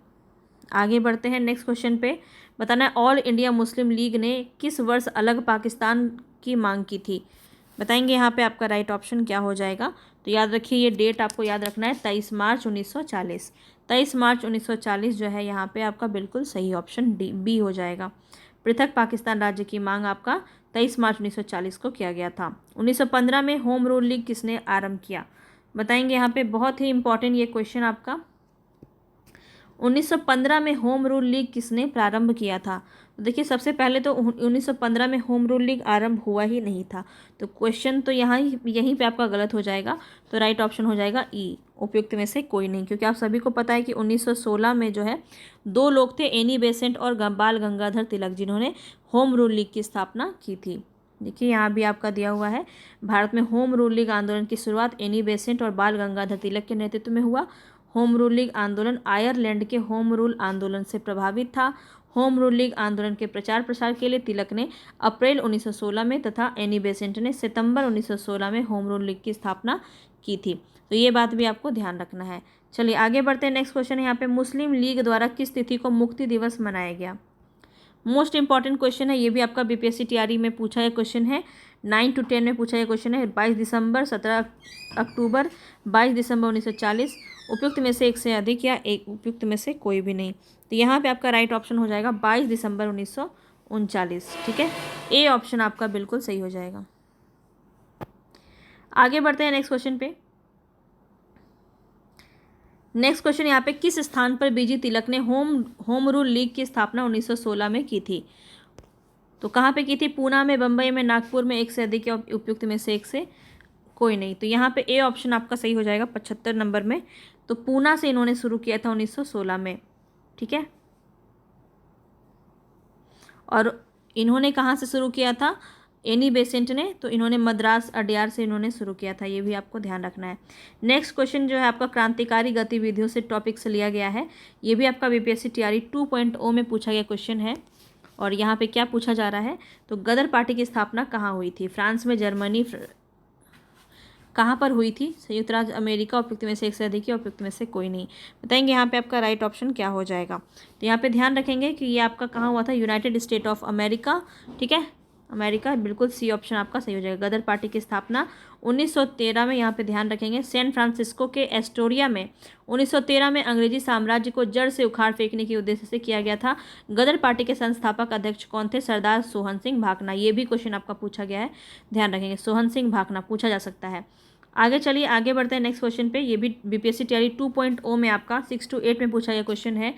आगे बढ़ते हैं नेक्स्ट क्वेश्चन पे। बताना है ऑल इंडिया मुस्लिम लीग ने किस वर्ष अलग पाकिस्तान की मांग की थी? बताएंगे यहाँ पे आपका राइट ऑप्शन क्या हो जाएगा। तो याद रखिए, ये डेट आपको याद रखना है, 23 मार्च 1940। 23 मार्च 1940 जो है यहाँ पे आपका बिल्कुल सही ऑप्शन बी हो जाएगा। पृथक पाकिस्तान राज्य की मांग आपका 23 मार्च 1940 को किया गया था। 1915 में होम रूल लीग किसने आरंभ किया? बताएंगे यहाँ पे, बहुत ही इंपॉर्टेंट ये क्वेश्चन आपका। 1915 में होम रूल लीग किसने प्रारंभ किया था? तो देखिए सबसे पहले तो 1915 में होम रूल लीग आरंभ हुआ ही नहीं था, तो क्वेश्चन तो यहीं पे आपका गलत हो जाएगा। तो राइट ऑप्शन हो जाएगा ई, उपयुक्त में से कोई नहीं, क्योंकि आप सभी को पता है कि 1916 में जो है 2 लोग थे, एनी बेसेंट और बाल गंगाधर तिलक, जिन्होंने होम रूल लीग की स्थापना की थी। देखिए यहाँ भी आपका दिया हुआ है, भारत में होम रूल लीग आंदोलन की शुरुआत एनी बेसेंट और बाल गंगाधर तिलक के नेतृत्व में हुआ। होम रूल लीग आंदोलन आयरलैंड के होम रूल आंदोलन से प्रभावित था। होम रूल लीग आंदोलन के प्रचार प्रसार के लिए तिलक ने अप्रैल 1916 में तथा एनी बेसेंट ने सितंबर 1916 में होम रूल लीग की स्थापना की थी। तो ये बात भी आपको ध्यान रखना है। चलिए आगे बढ़ते हैं। नेक्स्ट क्वेश्चन यहाँ पे मुस्लिम लीग द्वारा किस तिथि को मुक्ति दिवस मनाया गया? मोस्ट इंपॉर्टेंट क्वेश्चन है, ये भी आपका बीपीएससी टीआरई में पूछा गया क्वेश्चन है। 9 to 10 में पूछा गया क्वेश्चन है। 22 दिसंबर, 17 अक्टूबर, 22 दिसंबर 1940, उपयुक्त में से एक से अधिक या एक उपयुक्त में से कोई भी नहीं। तो यहाँ पे आपका राइट ऑप्शन हो जाएगा 22 दिसंबर 1939। ठीक है, ए ऑप्शन आपका बिल्कुल सही हो जाएगा। आगे बढ़ते हैं नेक्स्ट क्वेश्चन पे। नेक्स्ट क्वेश्चन यहाँ पे किस स्थान पर बीजी तिलक ने होम रूल लीग की स्थापना 1916 में की थी? तो कहाँ पे की थी? पूना में, बम्बई में, नागपुर में, एक से अधिक या उपयुक्त में से एक से कोई नहीं। तो यहाँ पे ए ऑप्शन आपका सही हो जाएगा 75 नंबर में। तो पूना से इन्होंने शुरू किया था 1916 में। ठीक है, और इन्होंने कहाँ से शुरू किया था? एनी बेसेंट ने। तो इन्होंने मद्रास अडयार से इन्होंने शुरू किया था, ये भी आपको ध्यान रखना है। नेक्स्ट क्वेश्चन जो है आपका क्रांतिकारी गतिविधियों से टॉपिक से लिया गया है। ये भी आपका बीपीएससी टीआरई 2.0 में पूछा गया क्वेश्चन है। और यहाँ पे क्या पूछा जा रहा है? तो गदर पार्टी की स्थापना कहाँ हुई थी? फ्रांस में, जर्मनी, कहाँ पर हुई थी? संयुक्त राज्य अमेरिका, उपयुक्त में से एक से अधिक या उपयुक्त में से कोई नहीं। बताएंगे यहाँ पे आपका राइट ऑप्शन क्या हो जाएगा। तो यहाँ पे ध्यान रखेंगे कि ये आपका कहाँ हुआ था? United state of America. ठीक है, अमेरिका, बिल्कुल सी ऑप्शन आपका सही हो जाएगा। गदर पार्टी की स्थापना 1913 में, यहाँ पे ध्यान रखेंगे, सैन फ्रांसिस्को के एस्टोरिया में 1913 में अंग्रेजी साम्राज्य को जड़ से उखाड़ फेंकने के उद्देश्य से किया गया था। गदर पार्टी के संस्थापक अध्यक्ष कौन थे? सरदार सोहन सिंह भाकना। ये भी क्वेश्चन आपका पूछा गया है, ध्यान रखेंगे, सोहन सिंह भाकना पूछा जा सकता है। आगे चलिए, आगे बढ़ते हैं नेक्स्ट क्वेश्चन पे। ये भी बीपीएससी टीआरई 2.0 में आपका 6 to 8 में पूछा गया क्वेश्चन है।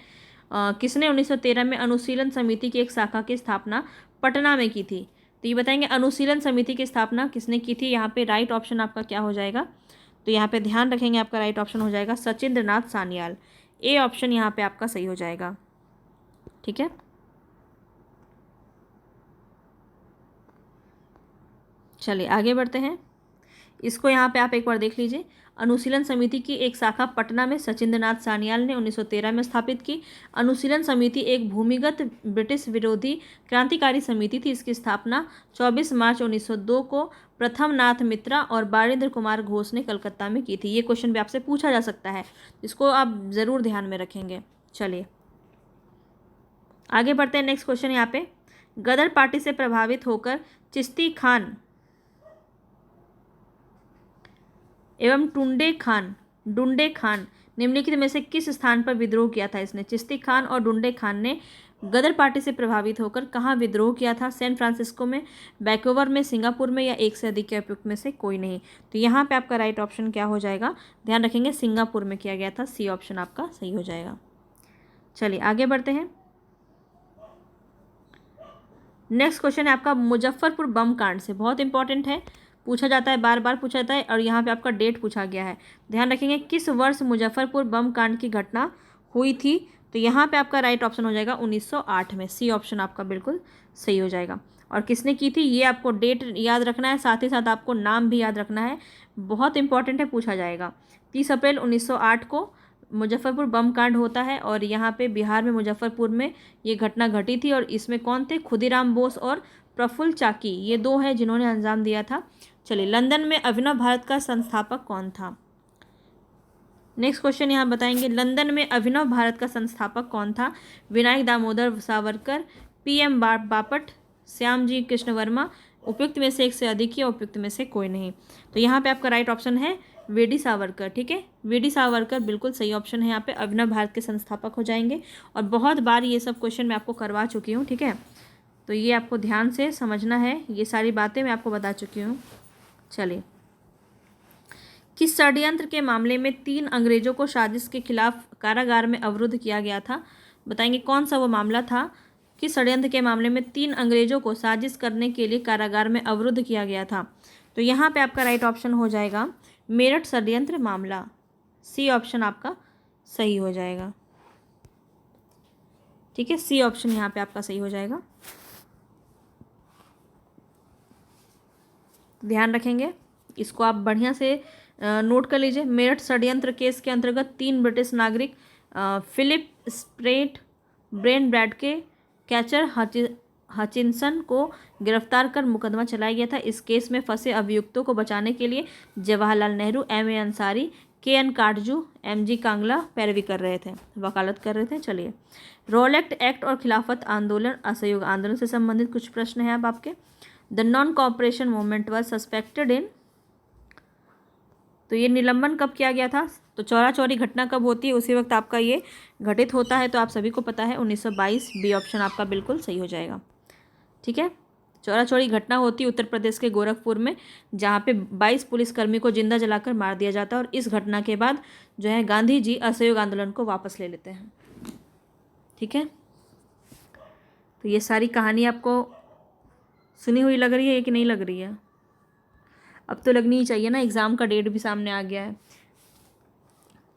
किसने 1913 में अनुशीलन समिति की एक शाखा की स्थापना पटना में की थी? तो ये बताएंगे अनुशीलन समिति की स्थापना किसने की थी। यहाँ पे राइट ऑप्शन आपका क्या हो जाएगा? तो यहाँ पे ध्यान रखेंगे, आपका राइट ऑप्शन हो जाएगा सचिंद्र नाथ सान्याल। ए ऑप्शन यहाँ पे आपका सही हो जाएगा। ठीक है, चलिए आगे बढ़ते हैं। इसको यहाँ पे आप एक बार देख लीजिए। अनुशीलन समिति की एक शाखा पटना में सचिंद्र नाथ सान्याल ने 1913 में स्थापित की। अनुशीलन समिति एक भूमिगत ब्रिटिश विरोधी क्रांतिकारी समिति थी। इसकी स्थापना 24 मार्च 1902 को प्रथम नाथ मित्रा और बारिंद्र कुमार घोष ने कलकत्ता में की थी। ये क्वेश्चन भी आपसे पूछा जा सकता है, इसको आप ज़रूर ध्यान में रखेंगे। चलिए आगे बढ़ते हैं। नेक्स्ट क्वेश्चन यहाँ पे, गदर पार्टी से प्रभावित होकर चिश्ती खान एवं डुंडे खान निम्नलिखित में से किस स्थान पर विद्रोह किया था? इसने चिश्ती खान और डुंडे खान ने गदर पार्टी से प्रभावित होकर कहाँ विद्रोह किया था? सैन फ्रांसिस्को में, वैंकूवर में, सिंगापुर में, या एक से अधिक या उपयुक्त में से कोई नहीं। तो यहाँ पे आपका राइट ऑप्शन क्या हो जाएगा? ध्यान रखेंगे, सिंगापुर में किया गया था। सी ऑप्शन आपका सही हो जाएगा। चलिए आगे बढ़ते हैं। नेक्स्ट क्वेश्चन है आपका मुजफ्फरपुर बम कांड से, बहुत इंपॉर्टेंट है, पूछा जाता है, बार बार पूछा जाता है। और यहाँ पे आपका डेट पूछा गया है। ध्यान रखेंगे, किस वर्ष मुजफ्फरपुर बम कांड की घटना हुई थी? तो यहाँ पे आपका राइट ऑप्शन हो जाएगा 1908 में। सी ऑप्शन आपका बिल्कुल सही हो जाएगा। और किसने की थी, ये आपको डेट याद रखना है, साथ ही साथ आपको नाम भी याद रखना है, बहुत इंपॉर्टेंट है, पूछा जाएगा। 30 अप्रैल 1908 को मुजफ्फरपुर बम कांड होता है। और यहाँ पे बिहार में मुजफ्फरपुर में ये घटना घटी थी। और इसमें कौन थे? खुदीराम बोस और प्रफुल्ल चाकी, ये दो हैं जिन्होंने अंजाम दिया था। चलिए, लंदन में अभिनव भारत का संस्थापक कौन था? नेक्स्ट क्वेश्चन यहाँ बताएंगे, लंदन में अभिनव भारत का संस्थापक कौन था? विनायक दामोदर सावरकर, पीएम बापट, श्यामजी कृष्ण वर्मा, उपयुक्त में से एक से अधिक या उपयुक्त में से कोई नहीं। तो यहाँ पे आपका राइट ऑप्शन है वीडी सावरकर। ठीक है, वीडी सावरकर बिल्कुल सही ऑप्शन है। यहाँ पे अभिनव भारत के संस्थापक हो जाएंगे। और बहुत बार ये सब क्वेश्चन मैं आपको करवा चुकी हूँ। ठीक है, तो ये आपको ध्यान से समझना है, ये सारी बातें मैं आपको बता चुकी हूँ। चलिए, किस षड्यंत्र के मामले में 3 अंग्रेजों को साजिश के खिलाफ कारागार में अवरुद्ध किया गया था? बताएंगे कौन सा वो मामला था? किस षड्यंत्र के मामले में 3 अंग्रेजों को साजिश करने के लिए कारागार में अवरुद्ध किया गया था? तो यहाँ पे आपका राइट ऑप्शन हो जाएगा मेरठ षड्यंत्र मामला। सी ऑप्शन आपका सही हो जाएगा। ठीक है, सी ऑप्शन यहाँ पे आपका सही हो जाएगा। ध्यान रखेंगे, इसको आप बढ़िया से नोट कर लीजिए। मेरठ षड्यंत्र केस के अंतर्गत 3 ब्रिटिश नागरिक फिलिप स्प्रेट, ब्रेन ब्रैडके, कैचर हचिनसन को गिरफ्तार कर मुकदमा चलाया गया था। इस केस में फंसे अभियुक्तों को बचाने के लिए Jawaharlal Nehru, M A Ansari, K N Katju, M G Kangla पैरवी कर रहे थे, वकालत कर रहे थे। चलिए, रोलेक्ट एक्ट और खिलाफत आंदोलन, असहयोग आंदोलन से संबंधित कुछ प्रश्न हैं अब आपके। The non cooperation movement was suspected in, तो ये निलंबन कब किया गया था? तो चौरा चौरी घटना कब होती है? उसी वक्त आपका ये घटित होता है, तो आप सभी को पता है 1922। बी ऑप्शन आपका बिल्कुल सही हो जाएगा। ठीक है, चौरा चौरी घटना होती है उत्तर प्रदेश के गोरखपुर में, जहाँ पे 22 पुलिसकर्मी को जिंदा जलाकर मार दिया जाता है। और इस घटना के बाद जो है गांधी जी असहयोग आंदोलन को वापस ले लेते हैं। ठीक है, तो ये सारी कहानी आपको सुनी हुई लग रही है कि नहीं लग रही है? अब तो लगनी ही चाहिए ना, एग्ज़ाम का डेट भी सामने आ गया है।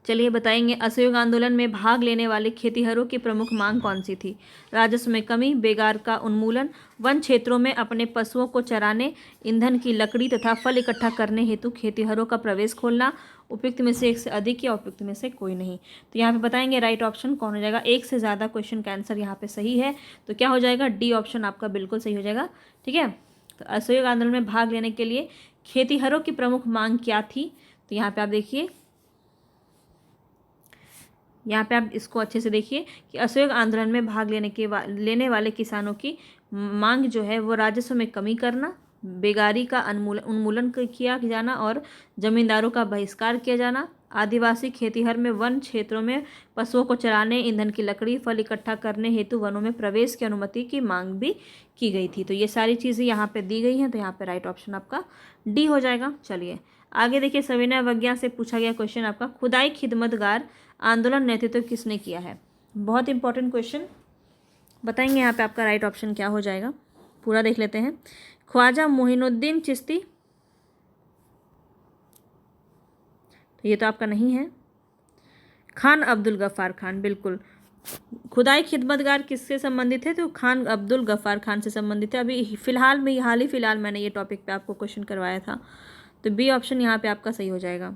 चलिए बताएंगे, असहयोग आंदोलन में भाग लेने वाले खेतिहरों की प्रमुख मांग कौन सी थी? राजस्व में कमी, बेगार का उन्मूलन, वन क्षेत्रों में अपने पशुओं को चराने, ईंधन की लकड़ी तथा फल इकट्ठा करने हेतु खेतिहरों का प्रवेश खोलना, उपयुक्त में से एक से अधिक या उपयुक्त में से कोई नहीं। तो यहाँ पे बताएंगे राइट ऑप्शन कौन हो जाएगा। एक से ज़्यादा क्वेश्चन का आंसर यहाँ पे सही है, तो क्या हो जाएगा? डी ऑप्शन आपका बिल्कुल सही हो जाएगा। ठीक है, तो असहयोग आंदोलन में भाग लेने के लिए खेतिहरों की प्रमुख मांग क्या थी? तो यहाँ पे आप देखिए, यहाँ पे आप इसको अच्छे से देखिए कि असहयोग आंदोलन में भाग लेने वाले किसानों की मांग जो है वो राजस्व में कमी करना, बेगारी का उन्मूलन किया जाना और जमींदारों का बहिष्कार किया जाना, आदिवासी खेतिहर में वन क्षेत्रों में पशुओं को चराने, ईंधन की लकड़ी, फल इकट्ठा करने हेतु वनों में प्रवेश की अनुमति की मांग भी की गई थी। तो ये सारी चीज़ें यहाँ पे दी गई हैं, तो यहाँ पे राइट ऑप्शन आपका डी हो जाएगा। चलिए आगे देखिए, सविनय अवज्ञा से पूछा गया क्वेश्चन आपका, खुदाई खिदमतगार आंदोलन नेतृत्व किसने किया है? बहुत इंपॉर्टेंट क्वेश्चन, बताएंगे यहाँ पे आपका राइट ऑप्शन क्या हो जाएगा। पूरा देख लेते हैं। ख्वाजा मोइनुद्दीन चिश्ती, तो ये तो आपका नहीं है। खान अब्दुल गफ्फार खान, बिल्कुल। खुदाई खिदमतगार किससे संबंधित है? तो खान अब्दुल गफ्फार खान से संबंधित है। अभी फिलहाल में हाल ही फिलहाल मैंने ये टॉपिक पे आपको क्वेश्चन करवाया था, तो बी ऑप्शन यहाँ पे आपका सही हो जाएगा।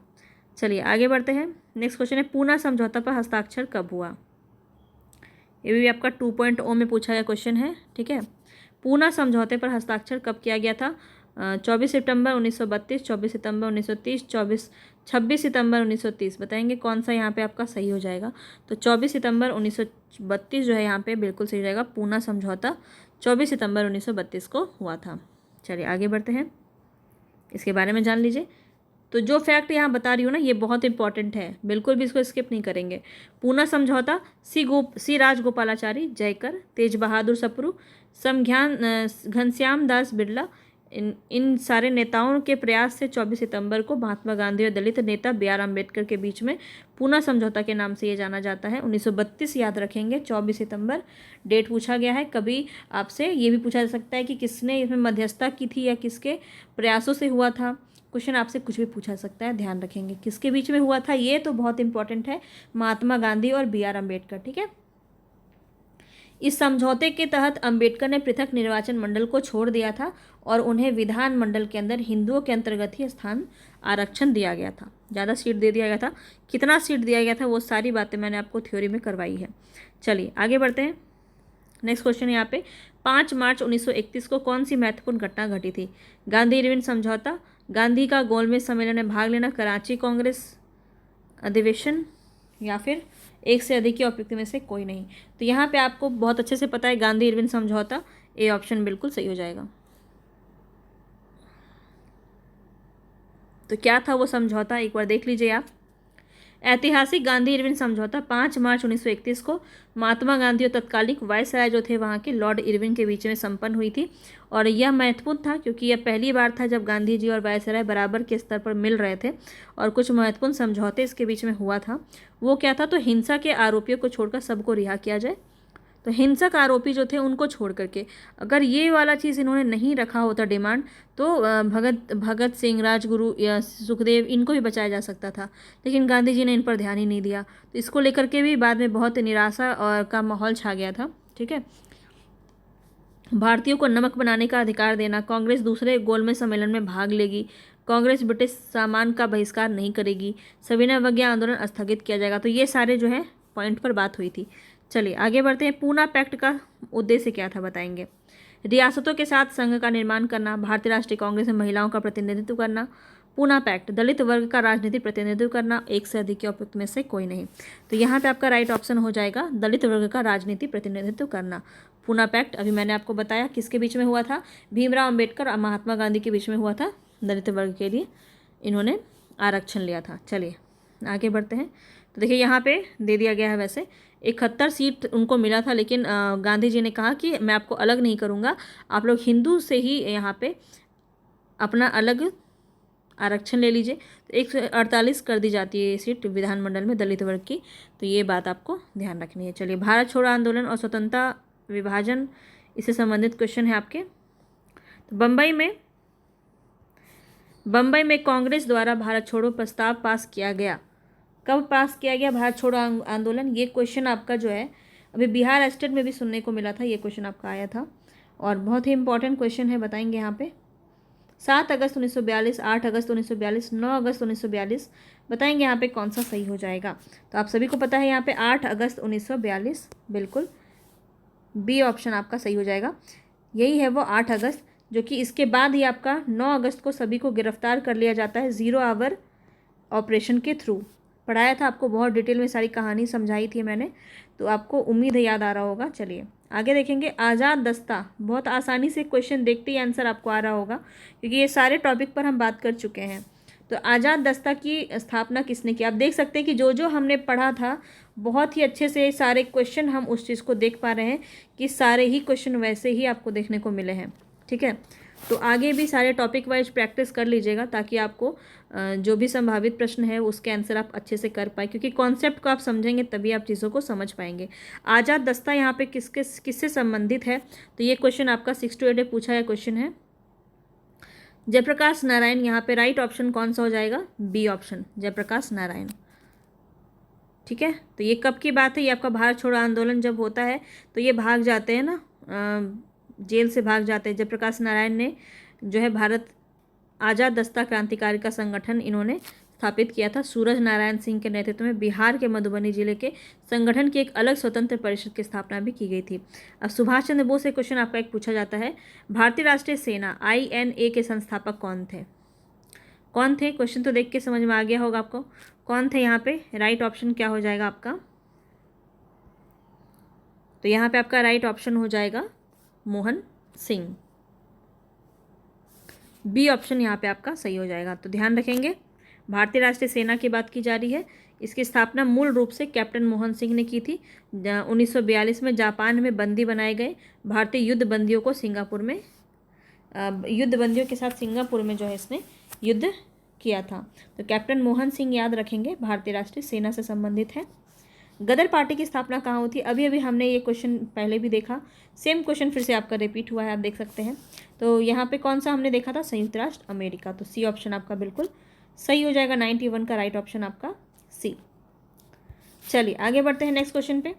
चलिए आगे बढ़ते हैं। नेक्स्ट क्वेश्चन है, पूना समझौता पर हस्ताक्षर कब हुआ? ये भी आपका 2.0 में पूछा गया क्वेश्चन है। ठीक है, पूना समझौते पर हस्ताक्षर कब किया गया था? 24 सितंबर 1932, 24 सितंबर 1930, 26 सितंबर 1930। बताएंगे कौन सा यहाँ पे आपका सही हो जाएगा। तो 24 सितंबर 1932 जो है यहाँ पे बिल्कुल सही हो जाएगा। पूना समझौता 24 सितंबर 1932 को हुआ था। चलिए आगे बढ़ते हैं, इसके बारे में जान लीजिए। तो जो फैक्ट यहाँ बता रही हूँ ना, ये बहुत इंपॉर्टेंट है, बिल्कुल भी इसको स्किप नहीं करेंगे। पूना समझौता सी राजगोपालाचारी, जयकर, तेज बहादुर सप्रू, घनश्याम दास बिरला, इन सारे नेताओं के प्रयास से 24 सितंबर को महात्मा गांधी और दलित नेता B.R. अम्बेडकर के बीच में पूना समझौता के नाम से ये जाना जाता है। 1932 याद रखेंगे, 24 सितंबर डेट पूछा गया है। कभी आपसे ये भी पूछा जा सकता है कि किसने इसमें मध्यस्थता की थी या किसके प्रयासों से हुआ था। क्वेश्चन आपसे कुछ भी पूछा सकता है, ध्यान रखेंगे। किसके बीच में हुआ था ये तो बहुत इंपॉर्टेंट है, महात्मा गांधी और B.R. अम्बेडकर। ठीक है, इस समझौते के तहत अंबेडकर ने पृथक निर्वाचन मंडल को छोड़ दिया था और उन्हें विधान मंडल के अंदर हिंदुओं के अंतर्गत ही स्थान आरक्षण दिया गया था, ज़्यादा सीट दे दिया गया था। कितना सीट दिया गया था वो सारी बातें मैंने आपको थ्योरी में करवाई है। चलिए आगे बढ़ते हैं। नेक्स्ट क्वेश्चन यहाँ पे, 5 मार्च 1931 को कौन सी महत्वपूर्ण घटना घटी थी? गांधी इरविन समझौता, गांधी का गोलमेज सम्मेलन में भाग लेना, कराची कांग्रेस अधिवेशन, या फिर एक से अधिक या उपयुक्त में से कोई नहीं। तो यहाँ पे आपको बहुत अच्छे से पता है गांधी इरविन समझौता, ए ऑप्शन बिल्कुल सही हो जाएगा। तो क्या था वो समझौता, एक बार देख लीजिए आप। ऐतिहासिक गांधी इरविन समझौता 5 मार्च 1931 को महात्मा गांधी और तत्कालिक वायसराय जो थे वहाँ के लॉर्ड इरविन के बीच में संपन्न हुई थी। और यह महत्वपूर्ण था क्योंकि यह पहली बार था जब गांधी जी और वायसराय बराबर के स्तर पर मिल रहे थे और कुछ महत्वपूर्ण समझौते इसके बीच में हुआ था। वो क्या था? तो हिंसा के आरोपियों को छोड़कर सबको रिहा किया जाए। तो हिंसक आरोपी जो थे उनको छोड़ करके, अगर ये वाला चीज़ इन्होंने नहीं रखा होता डिमांड, तो भगत सिंह, राजगुरु या सुखदेव इनको भी बचाया जा सकता था, लेकिन गांधी जी ने इन पर ध्यान ही नहीं दिया। तो इसको लेकर के भी बाद में बहुत निराशा और का माहौल छा गया था। ठीक है, भारतीयों को नमक बनाने का अधिकार देना, कांग्रेस दूसरे गोलमेज सम्मेलन में भाग लेगी, कांग्रेस ब्रिटिश सामान का बहिष्कार नहीं करेगी, सविनय अवज्ञा आंदोलन स्थगित किया जाएगा। तो ये सारे जो है पॉइंट पर बात हुई थी। चलिए आगे बढ़ते हैं। पूना पैक्ट का उद्देश्य क्या था बताएंगे। रियासतों के साथ संघ का निर्माण करना, भारतीय राष्ट्रीय कांग्रेस में महिलाओं का प्रतिनिधित्व करना, पूना पैक्ट, दलित वर्ग का राजनीतिक प्रतिनिधित्व करना, एक से अधिक या उपयुक्त में से कोई नहीं। तो यहाँ पे आपका राइट ऑप्शन हो जाएगा दलित वर्ग का राजनीतिक प्रतिनिधित्व करना। पूना पैक्ट अभी मैंने आपको बताया किसके बीच में हुआ था, भीमराव अंबेडकर और महात्मा गांधी के बीच में हुआ था। दलित वर्ग के लिए इन्होंने आरक्षण लिया था। चलिए आगे बढ़ते हैं। तो देखिए यहाँ पे दे दिया गया है, वैसे 71 सीट उनको मिला था, लेकिन गांधी जी ने कहा कि मैं आपको अलग नहीं करूँगा, आप लोग हिंदू से ही यहाँ पे अपना अलग आरक्षण ले लीजिए। तो 148 कर दी जाती है ये सीट विधानमंडल में दलित वर्ग की। तो ये बात आपको ध्यान रखनी है। चलिए, भारत छोड़ो आंदोलन और स्वतंत्रता विभाजन, इससे संबंधित क्वेश्चन है आपके। तो बम्बई में कांग्रेस द्वारा भारत छोड़ो प्रस्ताव पास किया गया। कब पास किया गया भारत छोड़ो आंदोलन? ये क्वेश्चन आपका जो है अभी बिहार स्टेट में भी सुनने को मिला था, ये क्वेश्चन आपका आया था और बहुत ही इंपॉर्टेंट क्वेश्चन है। बताएंगे यहाँ पे 7 अगस्त 1942, 8 अगस्त 1942, 9 अगस्त 1942, बताएंगे यहाँ पे कौन सा सही हो जाएगा। तो आप सभी को पता है यहाँ पे 8 अगस्त 1942, बिल्कुल बी ऑप्शन आपका सही हो जाएगा। यही है वो 8 अगस्त, जो कि इसके बाद ही आपका 9 अगस्त को सभी को गिरफ्तार कर लिया जाता है 0 आवर ऑपरेशन के थ्रू। पढ़ाया था आपको, बहुत डिटेल में सारी कहानी समझाई थी मैंने, तो आपको उम्मीद है याद आ रहा होगा। चलिए आगे देखेंगे। आज़ाद दस्ता, बहुत आसानी से क्वेश्चन देखते ही आंसर आपको आ रहा होगा, क्योंकि ये सारे टॉपिक पर हम बात कर चुके हैं। तो आज़ाद दस्ता की स्थापना किसने की? आप देख सकते हैं कि जो जो हमने पढ़ा था बहुत ही अच्छे से सारे क्वेश्चन हम उस चीज़ को देख पा रहे हैं कि सारे ही क्वेश्चन वैसे ही आपको देखने को मिले हैं। ठीक है, तो आगे भी सारे टॉपिक वाइज प्रैक्टिस कर लीजिएगा, ताकि आपको जो भी संभावित प्रश्न है उसके आंसर आप अच्छे से कर पाए, क्योंकि कॉन्सेप्ट को आप समझेंगे तभी आप चीज़ों को समझ पाएंगे। आज़ाद दस्ता यहाँ पे किससे संबंधित है? तो ये क्वेश्चन आपका 6 to 8 में पूछा गया क्वेश्चन है। जयप्रकाश नारायण, यहाँ पे राइट ऑप्शन कौन सा हो जाएगा? B option, Jayaprakash Narayan. ठीक है, तो ये कब की बात है? ये आपका भारत छोड़ो आंदोलन जब होता है तो ये भाग जाते हैं ना, जेल से भाग जाते हैं। जयप्रकाश नारायण ने जो है भारत आज़ाद दस्ता क्रांतिकारी का संगठन इन्होंने स्थापित किया था। सूरज नारायण सिंह के नेतृत्व में बिहार के मधुबनी जिले के संगठन की एक अलग स्वतंत्र परिषद की स्थापना भी की गई थी। अब सुभाष चंद्र बोस से क्वेश्चन आपका एक पूछा जाता है, भारतीय राष्ट्रीय सेना INA के संस्थापक कौन थे? कौन थे? क्वेश्चन तो देख के समझ में आ गया होगा आपको, कौन थे यहाँ पे? राइट ऑप्शन क्या हो जाएगा आपका? तो यहाँ पे आपका राइट ऑप्शन हो जाएगा मोहन सिंह। बी ऑप्शन यहाँ पे आपका सही हो जाएगा। तो ध्यान रखेंगे, भारतीय राष्ट्रीय सेना की बात की जा रही है। इसकी स्थापना मूल रूप से कैप्टन मोहन सिंह ने की थी। 1942 में जापान में बंदी बनाए गए भारतीय युद्ध बंदियों को युद्ध बंदियों के साथ सिंगापुर में जो है इसने युद्ध किया था। तो कैप्टन मोहन सिंह याद रखेंगे, भारतीय राष्ट्रीय सेना से संबंधित है। गदर पार्टी की स्थापना कहाँ हुई थी? अभी अभी हमने ये क्वेश्चन पहले भी देखा, सेम क्वेश्चन फिर से आपका रिपीट हुआ है, आप देख सकते हैं। तो यहाँ पे कौन सा हमने देखा था? संयुक्त राष्ट्र अमेरिका। तो सी ऑप्शन आपका बिल्कुल सही हो जाएगा। 91 का राइट ऑप्शन आपका सी। चलिए आगे बढ़ते हैं नेक्स्ट क्वेश्चन पे।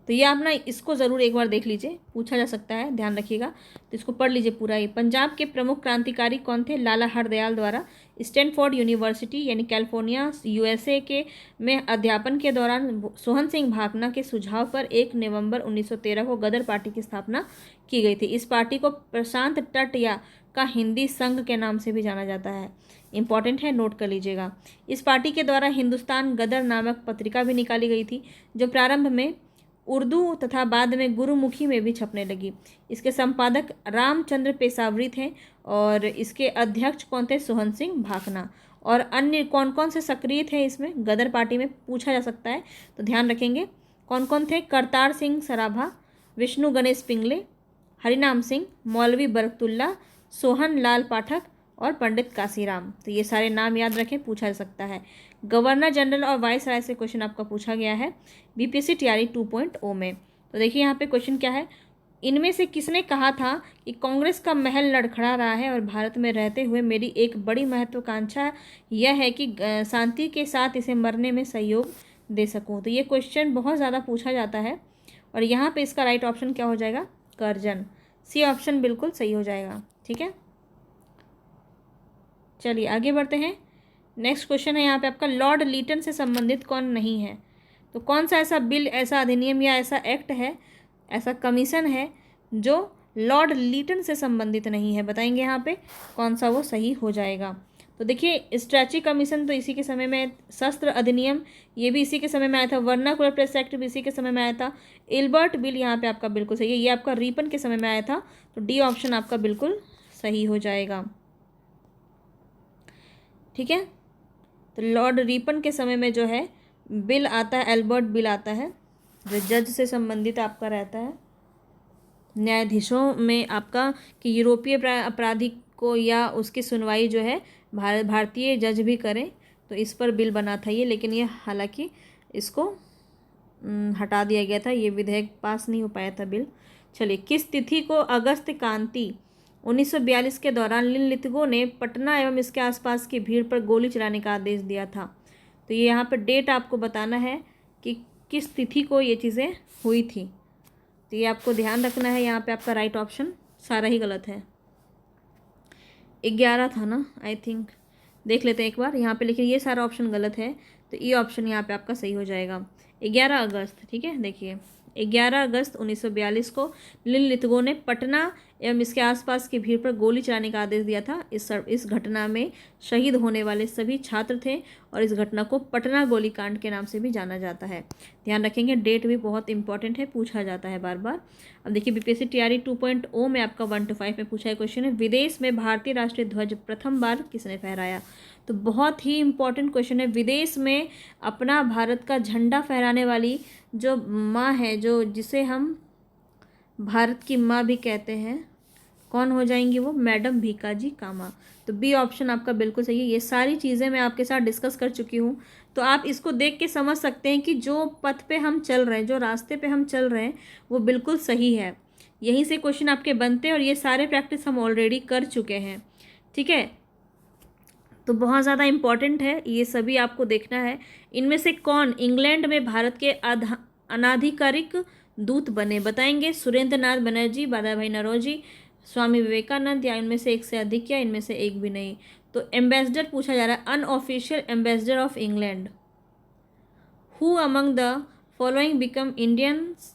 तो ये आप ना इसको ज़रूर एक बार देख लीजिए, पूछा जा सकता है, ध्यान रखिएगा। तो इसको पढ़ लीजिए पूरा ही। पंजाब के प्रमुख क्रांतिकारी कौन थे? लाला हरदयाल द्वारा स्टैनफोर्ड यूनिवर्सिटी यानी कैलिफोर्निया USA के में अध्यापन के दौरान सोहन सिंह भाकना के सुझाव पर 1 नवंबर 1913 को गदर पार्टी की स्थापना की गई थी। इस पार्टी को प्रशांत तट या का हिंदी संघ के नाम से भी जाना जाता है। इंपॉर्टेंट है, नोट कर लीजिएगा। इस पार्टी के द्वारा हिंदुस्तान गदर नामक पत्रिका भी निकाली गई थी, जो प्रारंभ में उर्दू तथा बाद में गुरुमुखी में भी छपने लगी। इसके संपादक रामचंद्र पेशावरी थे और इसके अध्यक्ष कौन थे? सोहन सिंह भाकना। और अन्य कौन कौन से सक्रिय थे इसमें गदर पार्टी में, पूछा जा सकता है, तो ध्यान रखेंगे कौन कौन थे। करतार सिंह सराभा, विष्णु गणेश पिंगले, हरिनाम सिंह, मौलवी बरकतुल्ला, सोहन लाल पाठक और पंडित काशीराम। तो ये सारे नाम याद रखें, पूछा जा सकता है। गवर्नर जनरल और वाइस राय से क्वेश्चन आपका पूछा गया है BPSC TRE 2.0 में। तो देखिए यहाँ पे क्वेश्चन क्या है, इनमें से किसने कहा था कि कांग्रेस का महल लड़खड़ा रहा है और भारत में रहते हुए मेरी एक बड़ी महत्वाकांक्षा यह है कि शांति के साथ इसे मरने में सहयोग दे सकूं। तो ये क्वेश्चन बहुत ज़्यादा पूछा जाता है और यहाँ पे इसका राइट ऑप्शन क्या हो जाएगा? कर्जन। सी ऑप्शन बिल्कुल सही हो जाएगा। ठीक है, चलिए आगे बढ़ते हैं। नेक्स्ट क्वेश्चन है यहाँ पे आपका, लॉर्ड लीटन से संबंधित कौन नहीं है? तो कौन सा ऐसा बिल, ऐसा अधिनियम या ऐसा एक्ट है ऐसा कमीशन है जो लॉर्ड लीटन से संबंधित नहीं है। बताएंगे यहाँ पे कौन सा वो सही हो जाएगा। तो देखिए स्ट्रैची कमीशन तो इसी के समय में, शस्त्र अधिनियम ये भी इसी के समय में आया था, वर्नाकुलर प्रेस एक्ट भी इसी के समय में आया था, इल्बर्ट बिल यहाँ पे आपका बिल्कुल सही है, ये आपका रीपन के समय में आया था। तो डी ऑप्शन आपका बिल्कुल सही हो जाएगा। ठीक है, तो लॉर्ड रीपन के समय में जो है बिल आता है, एल्बर्ट बिल आता है, जो जज से संबंधित आपका रहता है, न्यायाधीशों में आपका कि यूरोपीय अपराधी को या उसकी सुनवाई जो है भारतीय जज भी करें, तो इस पर बिल बना था ये। लेकिन ये हालांकि इसको हटा दिया गया था, ये विधेयक पास नहीं हो पाया था बिल। चलिए, किस तिथि को अगस्त क्रांति 1942 के दौरान लिनलिथगो ने पटना एवं इसके आसपास की भीड़ पर गोली चलाने का आदेश दिया था? तो ये यहाँ पर डेट आपको बताना है कि किस तिथि को ये चीज़ें हुई थी। तो ये आपको ध्यान रखना है। यहाँ पे आपका राइट ऑप्शन सारा ही गलत है। 11 था ना, आई थिंक, देख लेते हैं एक बार यहाँ पे, लेकिन ये सारा ऑप्शन गलत है। तो ये ऑप्शन यहाँ पे आपका सही हो जाएगा, 11 अगस्त। ठीक है, देखिए 11 अगस्त 1942 को लिनलिथगो ने पटना एवं इसके आसपास की भीड़ पर गोली चलाने का आदेश दिया था। इस घटना में शहीद होने वाले सभी छात्र थे और इस घटना को पटना गोलीकांड के नाम से भी जाना जाता है। ध्यान रखेंगे, डेट भी बहुत इंपॉर्टेंट है, पूछा जाता है बार बार। अब देखिए बीपीएससी टीआरई 2.0 में आपका 1 to 5 में पूछा है क्वेश्चन है, विदेश में भारतीय राष्ट्रीय ध्वज प्रथम बार किसने फहराया? तो बहुत ही इंपॉर्टेंट क्वेश्चन है। विदेश में अपना भारत का झंडा फहराने वाली जो माँ है, जो जिसे हम भारत की माँ भी कहते हैं, कौन हो जाएंगी वो? मैडम भीकाजी कामा। तो बी ऑप्शन आपका बिल्कुल सही है। ये सारी चीज़ें मैं आपके साथ डिस्कस कर चुकी हूँ, तो आप इसको देख के समझ सकते हैं कि जो पथ पे हम चल रहे हैं, जो रास्ते पे हम चल रहे हैं, वो बिल्कुल सही है। यहीं से क्वेश्चन आपके बनते हैं और ये सारे प्रैक्टिस हम ऑलरेडी कर चुके हैं। ठीक है, तो बहुत ज़्यादा इम्पॉर्टेंट है, ये सभी आपको देखना है। इनमें से कौन इंग्लैंड में भारत के अनाधिकारिक दूत बने? बताएंगे सुरेंद्र नाथ बनर्जी, दादा भाई नौरोजी, स्वामी विवेकानंद, या इनमें से एक से अधिक, या इनमें से एक भी नहीं। तो एम्बेसडर पूछा जा रहा है, unofficial ambassador of England, who among the following become Indians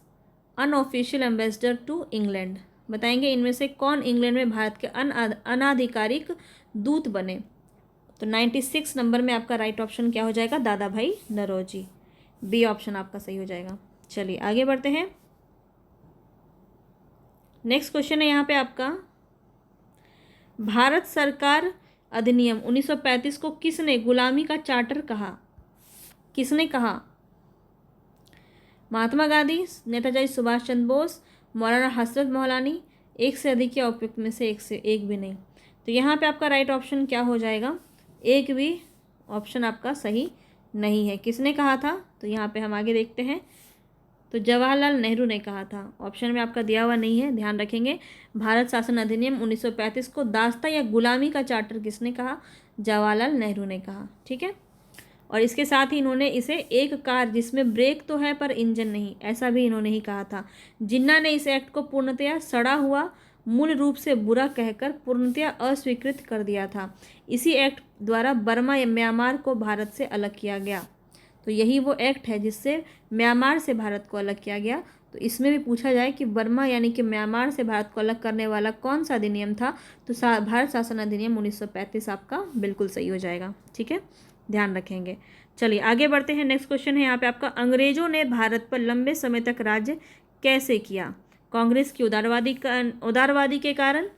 unofficial ambassador to England? बताएंगे इनमें से कौन इंग्लैंड में भारत के अनाधिकारिक दूत बने? तो 96 नंबर में आपका राइट ऑप्शन क्या हो जाएगा? दादा भाई नौरोजी। बी ऑप्शन आपका सही हो जाएगा। चलिए आगे बढ़ते हैं। नेक्स्ट क्वेश्चन है यहाँ पे आपका, भारत सरकार अधिनियम 1935 को किसने गुलामी का चार्टर कहा? किसने कहा? महात्मा गांधी, नेताजी सुभाष चंद्र बोस, मौलाना हजरत मौलानी, एक से अधिक या उपयुक्त में से एक भी नहीं। तो यहाँ पे आपका राइट ऑप्शन क्या हो जाएगा? एक भी ऑप्शन आपका सही नहीं है। किसने कहा था? तो यहाँ पे हम आगे देखते हैं। तो जवाहरलाल नेहरू ने कहा था। ऑप्शन में आपका दिया हुआ नहीं है, ध्यान रखेंगे। भारत शासन अधिनियम 1935 को दास्ता या गुलामी का चार्टर किसने कहा? जवाहरलाल नेहरू ने कहा। ठीक है, और इसके साथ ही इन्होंने इसे एक कार जिसमें ब्रेक तो है पर इंजन नहीं, ऐसा भी इन्होंने ही कहा था। जिन्ना ने इस एक्ट को पूर्णतया सड़ा हुआ, मूल रूप से बुरा कहकर पूर्णतया अस्वीकृत कर दिया था। इसी एक्ट द्वारा बर्मा या म्यांमार को भारत से अलग किया गया। तो यही वो एक्ट है जिससे म्यांमार से भारत को अलग किया गया। तो इसमें भी पूछा जाए कि बर्मा यानी कि म्यांमार से भारत को अलग करने वाला कौन सा अधिनियम था, तो भारत शासन अधिनियम 1935 आपका बिल्कुल सही हो जाएगा। ठीक है, ध्यान रखेंगे। चलिए आगे बढ़ते हैं। नेक्स्ट क्वेश्चन है यहाँ पे आपका, अंग्रेजों ने भारत पर लंबे समय तक राज्य कैसे किया? कांग्रेस की उदारवादी के कारण,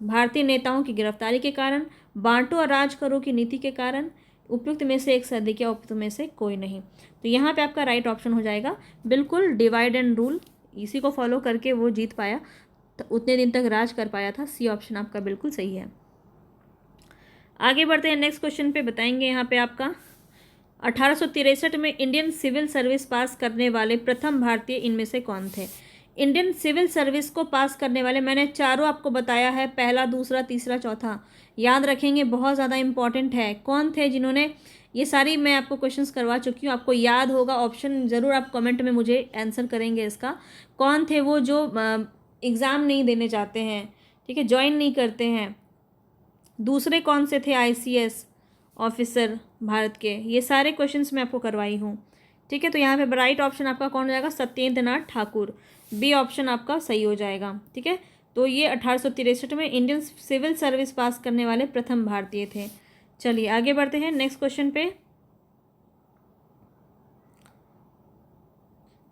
भारतीय नेताओं की गिरफ्तारी के कारण, बांटो और राज करो की नीति के कारण, उपयुक्त में से एक से अधिक या उपयुक्त में से कोई नहीं। तो यहाँ पे आपका राइट ऑप्शन हो जाएगा बिल्कुल डिवाइड एंड रूल, इसी को फॉलो करके वो जीत पाया, तो उतने दिन तक राज कर पाया था। सी ऑप्शन आपका बिल्कुल सही है। आगे बढ़ते हैं नेक्स्ट क्वेश्चन पे। बताएंगे यहाँ पे आपका 1863 में इंडियन सिविल सर्विस पास करने वाले प्रथम भारतीय इनमें से कौन थे? इंडियन सिविल सर्विस को पास करने वाले मैंने चारों आपको बताया है, पहला, दूसरा, तीसरा, चौथा, याद रखेंगे, बहुत ज़्यादा इंपॉर्टेंट है। कौन थे जिन्होंने, ये सारी मैं आपको क्वेश्चंस करवा चुकी हूँ, आपको याद होगा। ऑप्शन ज़रूर आप कमेंट में मुझे आंसर करेंगे इसका। कौन थे वो जो एग्ज़ाम नहीं देने जाते हैं, ठीक है, ज्वाइन नहीं करते हैं? दूसरे कौन से थे आईसीएस ऑफिसर भारत के? ये सारे क्वेश्चंस मैं आपको करवाई हूँ। ठीक है, तो यहाँ पे राइट ऑप्शन आपका कौन हो जाएगा, सत्येंद्र नाथ ठाकुर, बी ऑप्शन आपका सही हो जाएगा। ठीक है, तो ये 1863 में इंडियन सिविल सर्विस पास करने वाले प्रथम भारतीय थे। चलिए आगे बढ़ते हैं नेक्स्ट क्वेश्चन पे।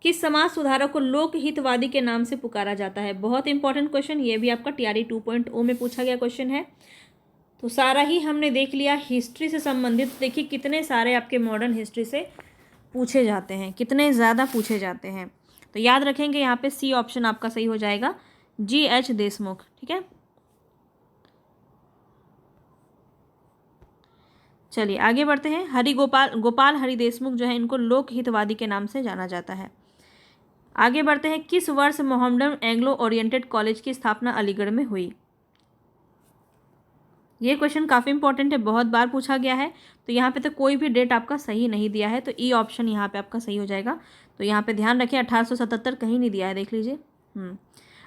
किस समाज सुधारक को लोकहितवादी के नाम से पुकारा जाता है? बहुत इंपॉर्टेंट क्वेश्चन, ये भी आपका टीआरई 2.0 में पूछा गया क्वेश्चन है। तो सारा ही हमने देख लिया हिस्ट्री से संबंधित। देखिए कितने सारे आपके मॉडर्न हिस्ट्री से पूछे जाते हैं, कितने ज़्यादा पूछे जाते हैं। तो याद रखेंगे यहाँ पे सी ऑप्शन आपका सही हो जाएगा, GH देशमुख। ठीक है, चलिए आगे बढ़ते हैं। गोपाल हरि देशमुख जो है इनको लोकहितवादी के नाम से जाना जाता है। आगे बढ़ते हैं, किस वर्ष मोहम्मडन एंग्लो ओरिएंटेड कॉलेज की स्थापना अलीगढ़ में हुई? ये क्वेश्चन काफ़ी इंपॉर्टेंट है, बहुत बार पूछा गया है। तो यहाँ पे तो कोई भी डेट आपका सही नहीं दिया है, तो ई ऑप्शन यहाँ पे आपका सही हो जाएगा। तो यहाँ पे ध्यान रखें 1877 कहीं नहीं दिया है, देख लीजिए।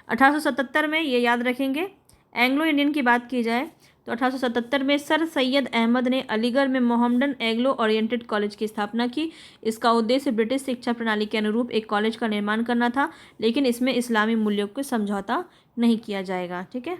1877 में ये याद रखेंगे। एंग्लो इंडियन की बात की जाए तो 1877 में सर सैयद अहमद ने अलीगढ़ में मोहम्मडन एंग्लो ओरिएंटेड कॉलेज की स्थापना की। इसका उद्देश्य ब्रिटिश शिक्षा प्रणाली के अनुरूप एक कॉलेज का निर्माण करना था, लेकिन इसमें इस्लामी मूल्यों को समझौता नहीं किया जाएगा। ठीक है,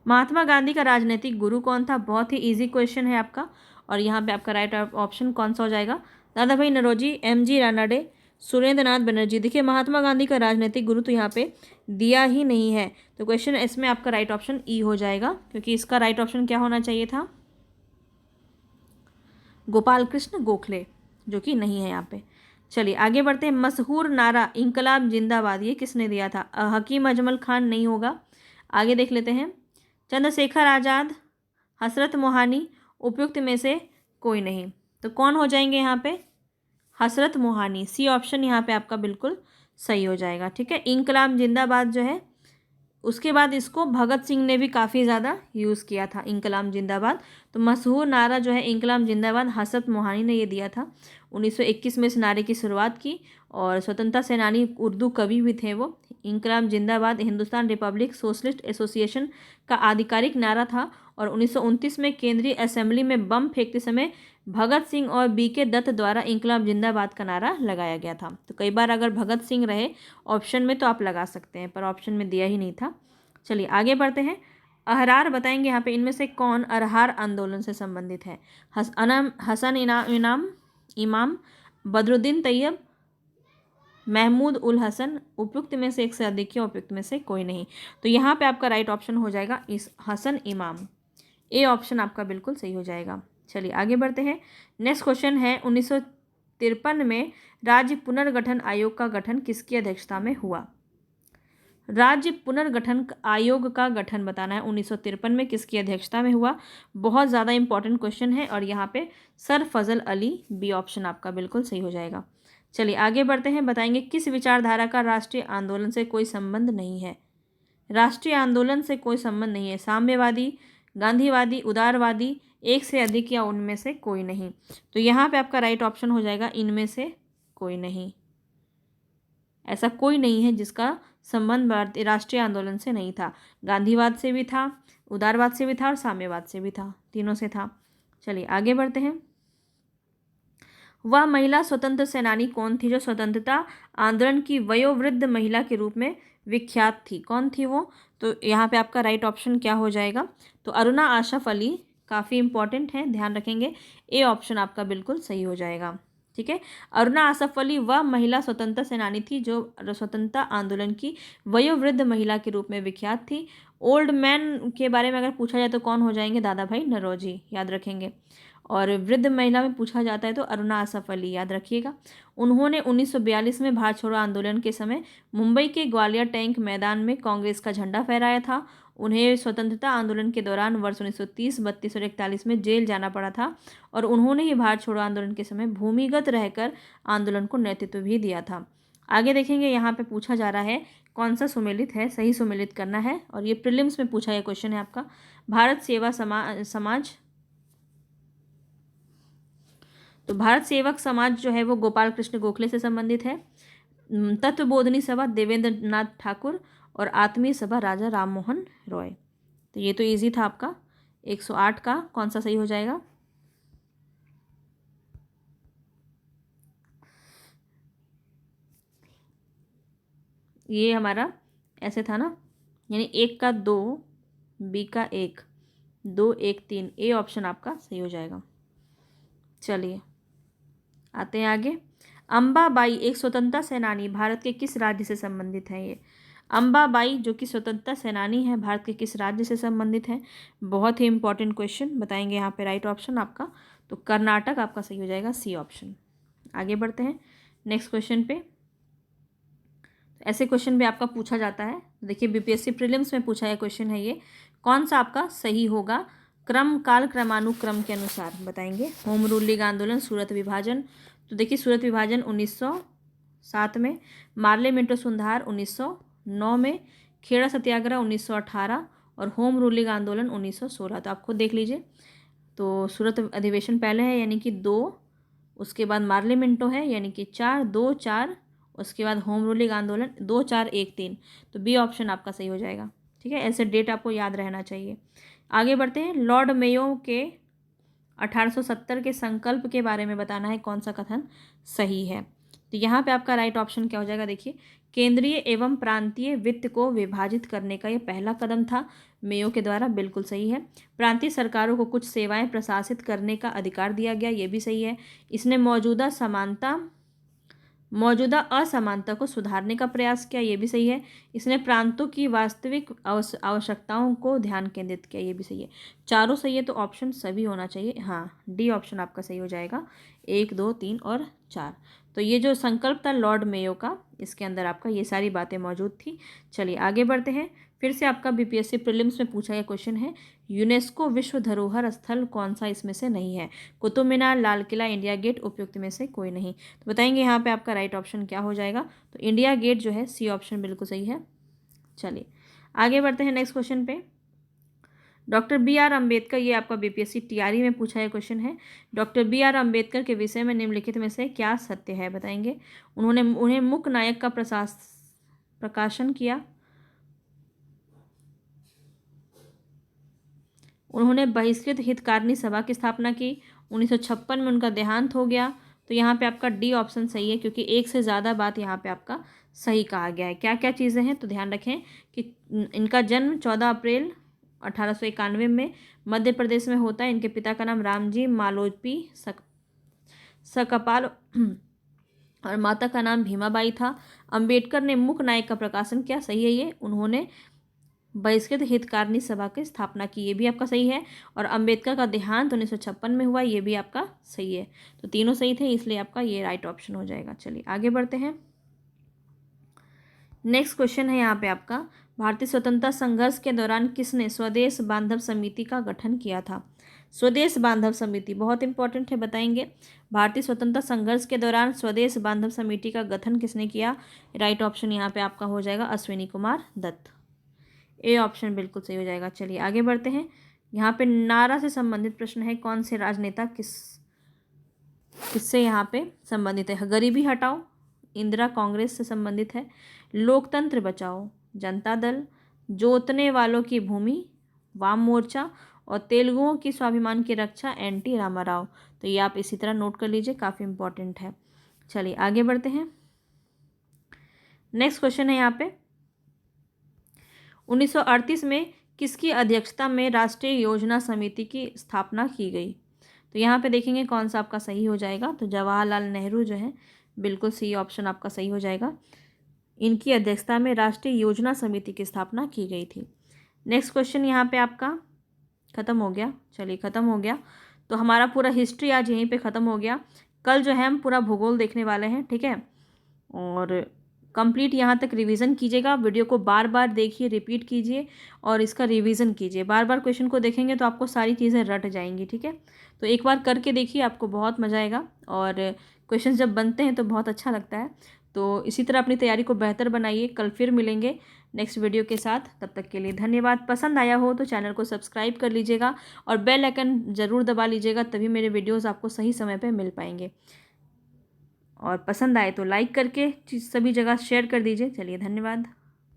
महात्मा गांधी का राजनीतिक गुरु कौन था? बहुत ही इजी क्वेश्चन है आपका, और यहाँ पे आपका राइट ऑप्शन कौन सा हो जाएगा? दादा भाई नौरोजी, MG रानाडे, सुरेंद्र नाथ बनर्जी। देखिए महात्मा गांधी का राजनीतिक गुरु तो यहाँ पे दिया ही नहीं है, तो क्वेश्चन इसमें आपका राइट ऑप्शन ई हो जाएगा, क्योंकि इसका राइट ऑप्शन क्या होना चाहिए था? गोपाल कृष्ण गोखले, जो कि नहीं है यहाँ पे। चलिए आगे बढ़ते हैं। मशहूर नारा इंकलाब जिंदाबाद ये किसने दिया था? हकीम अजमल खान नहीं होगा। आगे देख लेते हैं। चंद्रशेखर आज़ाद, हसरत मोहानी, उपयुक्त में से कोई नहीं। तो कौन हो जाएंगे यहाँ पे? हसरत मोहानी, सी ऑप्शन यहाँ पे आपका बिल्कुल सही हो जाएगा। ठीक है, इंकलाब जिंदाबाद जो है, उसके बाद इसको भगत सिंह ने भी काफ़ी ज़्यादा यूज़ किया था, इंकलाब जिंदाबाद। तो मशहूर नारा जो है इंकलाब जिंदाबाद, हसरत मोहानी ने ये दिया था। 1921 में इस नारे की शुरुआत की, और स्वतंत्रता सेनानी उर्दू कवि भी थे वो। इंकलाब जिंदाबाद हिंदुस्तान रिपब्लिक सोशलिस्ट एसोसिएशन का आधिकारिक नारा था, और 1929 में केंद्रीय असेंबली में बम फेंकते समय भगत सिंह और BK दत्त द्वारा इंकलाब जिंदाबाद का नारा लगाया गया था। तो कई बार अगर भगत सिंह रहे ऑप्शन में तो आप लगा सकते हैं, पर ऑप्शन में दिया ही नहीं था। चलिए आगे बढ़ते हैं। अहरार बताएंगे यहाँ पे इनमें से कौन अरहार आंदोलन से संबंधित है? हसन इमाम, बदरुद्दीन तैयब, महमूद उल हसन। उपयुक्त में से एक से अधिक या उपयुक्त में से कोई नहीं। तो यहाँ पे आपका राइट ऑप्शन हो जाएगा इस हसन इमाम, ए ऑप्शन आपका बिल्कुल सही हो जाएगा। चलिए आगे बढ़ते हैं। नेक्स्ट क्वेश्चन है 1953 में राज्य पुनर्गठन आयोग का गठन किसकी अध्यक्षता में हुआ? राज्य पुनर्गठन आयोग का गठन बताना है 1953 में किसकी अध्यक्षता में हुआ। बहुत ज़्यादा इंपॉर्टेंट क्वेश्चन है, और यहाँ पे सर फजल अली, बी ऑप्शन आपका बिल्कुल सही हो जाएगा। चलिए आगे बढ़ते हैं। बताएंगे किस विचारधारा का राष्ट्रीय आंदोलन से कोई संबंध नहीं है? राष्ट्रीय आंदोलन से कोई संबंध नहीं है। साम्यवादी, गांधीवादी, उदारवादी, एक से अधिक या उनमें से कोई नहीं। तो यहाँ पे आपका राइट ऑप्शन हो जाएगा इनमें से कोई नहीं। ऐसा कोई नहीं है जिसका संबंध भारतीय राष्ट्रीय आंदोलन से नहीं था। गांधीवाद से भी था, उदारवाद से भी था, और साम्यवाद से भी था, तीनों से था। चलिए आगे बढ़ते हैं। वह महिला स्वतंत्र सेनानी कौन थी जो स्वतंत्रता आंदोलन की वयोवृद्ध महिला के रूप में विख्यात थी? कौन थी वो? तो यहाँ पे आपका राइट ऑप्शन क्या हो जाएगा? तो अरुणा आशफ अली, काफ़ी इंपॉर्टेंट है, ध्यान रखेंगे। ए ऑप्शन आपका बिल्कुल सही हो जाएगा। ठीक है, अरुणा आसफ अली वह महिला स्वतंत्रता सेनानी थी जो स्वतंत्रता आंदोलन की वयोवृद्ध महिला के रूप में विख्यात थी। ओल्ड मैन के बारे में अगर पूछा जाए तो कौन हो जाएंगे? दादा भाई नौरोजी, याद रखेंगे। और वृद्ध महिला में पूछा जाता है तो अरुणा आसफ अली, याद रखिएगा। उन्होंने 1942 में भारत छोड़ो आंदोलन के समय मुंबई के ग्वालियर टैंक मैदान में कांग्रेस का झंडा फहराया था। उन्हें स्वतंत्रता आंदोलन के दौरान वर्ष 1930, 32 और 41 में जेल जाना पड़ा था, और उन्होंने ही भारत छोड़ो आंदोलन के समय भूमिगत रहकर आंदोलन को नेतृत्व भी दिया था। आगे देखेंगे, यहाँ पे पूछा जा रहा है कौन सा सुमेलित है, सही सुमेलित करना है, और ये प्रीलिम्स में पूछा गया क्वेश्चन है आपका। भारत सेवा समाज, तो भारत सेवक समाज जो है वो गोपाल कृष्ण गोखले से संबंधित है। तत्वबोधनी सभा देवेंद्र नाथ ठाकुर, और आत्मीय सभा राजा राम मोहन रॉय। तो ये तो इजी था आपका। 108 का कौन सा सही हो जाएगा? ये हमारा ऐसे था ना, यानी 1 का 2, बी का 1, 2 1 3, ए ऑप्शन आपका सही हो जाएगा। चलिए आते हैं आगे। अंबाबाई एक स्वतंत्रता सेनानी भारत के किस राज्य से संबंधित है? ये अंबाबाई जो कि स्वतंत्रता सेनानी है भारत के किस राज्य से संबंधित है? बहुत ही इंपॉर्टेंट क्वेश्चन बताएंगे यहाँ पे। राइट ऑप्शन आपका तो कर्नाटक आपका सही हो जाएगा, सी ऑप्शन। आगे बढ़ते हैं नेक्स्ट क्वेश्चन पे। ऐसे क्वेश्चन भी आपका पूछा जाता है। देखिए बीपीएससी प्रीलिम्स में पूछा है क्वेश्चन है ये, कौन सा आपका सही होगा क्रम काल क्रमानुक्रम के अनुसार? बताएंगे। होम रूल लीग आंदोलन, सूरत विभाजन, तो देखिए सूरत विभाजन 1907 में, मार्ले मिंटो सुधार 1909 में, खेड़ा सत्याग्रह 1918 और होम रूल लीग आंदोलन 1916। तो आप खुद देख लीजिए। तो सूरत अधिवेशन पहले है यानी कि 2, उसके बाद मार्ले मिंटो है यानी कि 4, 2 4, उसके बाद होम रूलिंग आंदोलन 2 4 1 3। तो बी ऑप्शन आपका सही हो जाएगा। ठीक है, ऐसे डेट आपको याद रहना चाहिए। आगे बढ़ते हैं। लॉर्ड मेयो के 1870 के संकल्प के बारे में बताना है, कौन सा कथन सही है? तो यहाँ पे आपका राइट ऑप्शन क्या हो जाएगा? देखिए, केंद्रीय एवं प्रांतीय वित्त को विभाजित करने का ये पहला कदम था मेयो के द्वारा, बिल्कुल सही है। प्रांतीय सरकारों को कुछ सेवाएं प्रशासित करने का अधिकार दिया गया, ये भी सही है। इसने मौजूदा असमानता को सुधारने का प्रयास किया, ये भी सही है। इसने प्रांतों की वास्तविक आवश्यकताओं को ध्यान केंद्रित किया, ये भी सही है। चारों सही है तो ऑप्शन सभी होना चाहिए। हाँ, डी ऑप्शन आपका सही हो जाएगा, 1 2 3 और 4। तो ये जो संकल्प था लॉर्ड मेयो का, इसके अंदर आपका ये सारी बातें मौजूद थी। चलिए आगे बढ़ते हैं। फिर से आपका बीपीएससी प्रीलिम्स में पूछा गया क्वेश्चन है, यूनेस्को विश्व धरोहर स्थल कौन सा इसमें से नहीं है? कुतुब मीनार, लाल किला, इंडिया गेट, उपयुक्त में से कोई नहीं। तो बताएंगे यहाँ पे आपका राइट ऑप्शन क्या हो जाएगा? तो इंडिया गेट जो है, सी ऑप्शन बिल्कुल सही है। चलिए आगे बढ़ते हैं नेक्स्ट क्वेश्चन पे। डॉक्टर बी आर अम्बेडकर, ये आपका बीपीएससी टीआरई में पूछा गया क्वेश्चन है। डॉक्टर बी आर अम्बेडकर के विषय में निम्नलिखित में से क्या सत्य है? बताएंगे। उन्हें मुख्य नायक का प्रकाशन किया, उन्होंने बहिष्कृत हितकारिणी सभा की स्थापना की, 1956 में उनका देहांत हो गया। तो यहाँ पे आपका डी ऑप्शन सही है, क्योंकि एक से ज़्यादा बात यहाँ पे आपका सही कहा गया है। क्या क्या चीज़ें हैं? तो ध्यान रखें कि इनका जन्म 14 अप्रैल 1891 में मध्य प्रदेश में होता है। इनके पिता का नाम रामजी मालोपी सकपाल और माता का नाम भीमाबाई था। अंबेडकर ने मुख्य नायक का प्रकाशन किया, सही है ये। उन्होंने बहिष्कृत हितकारिणी सभा की स्थापना की, ये भी आपका सही है। और अंबेडकर का देहांत 1956 में हुआ, ये भी आपका सही है। तो तीनों सही थे, इसलिए आपका ये राइट ऑप्शन हो जाएगा। चलिए आगे बढ़ते हैं। नेक्स्ट क्वेश्चन है यहाँ पे आपका, भारतीय स्वतंत्रता संघर्ष के दौरान किसने स्वदेश बांधव समिति का गठन किया था? स्वदेश बांधव समिति बहुत इंपॉर्टेंट है, बताएंगे। भारतीय स्वतंत्रता संघर्ष के दौरान स्वदेश बांधव समिति का गठन किसने किया? राइट ऑप्शन यहाँ पे आपका हो जाएगा अश्विनी कुमार दत्त, ए ऑप्शन बिल्कुल सही हो जाएगा। चलिए आगे बढ़ते हैं। यहाँ पे नारा से संबंधित प्रश्न है, कौन से राजनेता किससे यहाँ पे संबंधित है? गरीबी हटाओ, इंदिरा कांग्रेस से संबंधित है। लोकतंत्र बचाओ, जनता दल। जोतने वालों की भूमि, वाम मोर्चा। और तेलुगुओं की स्वाभिमान की रक्षा, एनटी रामाराव। तो ये आप इसी तरह नोट कर लीजिए, काफ़ी इंपॉर्टेंट है। चलिए आगे बढ़ते हैं। नेक्स्ट क्वेश्चन है यहाँ पे, 1938 में किसकी अध्यक्षता में राष्ट्रीय योजना समिति की स्थापना की गई? तो यहाँ पे देखेंगे कौन सा आपका सही हो जाएगा। तो जवाहरलाल नेहरू जो है, बिल्कुल सी ऑप्शन आपका सही हो जाएगा। इनकी अध्यक्षता में राष्ट्रीय योजना समिति की स्थापना की गई थी। नेक्स्ट क्वेश्चन यहाँ पे आपका ख़त्म हो गया। चलिए ख़त्म हो गया, तो हमारा पूरा हिस्ट्री आज यहीं पे ख़त्म हो गया। कल जो है हम पूरा भूगोल देखने वाले हैं, ठीक है। और कंप्लीट यहाँ तक रिवीजन कीजिएगा, वीडियो को बार बार देखिए, रिपीट कीजिए और इसका रिवीजन कीजिए। बार बार क्वेश्चन को देखेंगे तो आपको सारी चीज़ें रट जाएंगी, ठीक है। तो एक बार करके देखिए, आपको बहुत मज़ा आएगा। और क्वेश्चन जब बनते हैं तो बहुत अच्छा लगता है। तो इसी तरह अपनी तैयारी को बेहतर बनाइए। कल फिर मिलेंगे नेक्स्ट वीडियो के साथ, तब तक के लिए धन्यवाद। पसंद आया हो तो चैनल को सब्सक्राइब कर लीजिएगा और बेल आइकन ज़रूर दबा लीजिएगा, तभी मेरे वीडियोस आपको सही समय पे मिल पाएंगे। और पसंद आए तो लाइक करके सभी जगह शेयर कर दीजिए। चलिए धन्यवाद।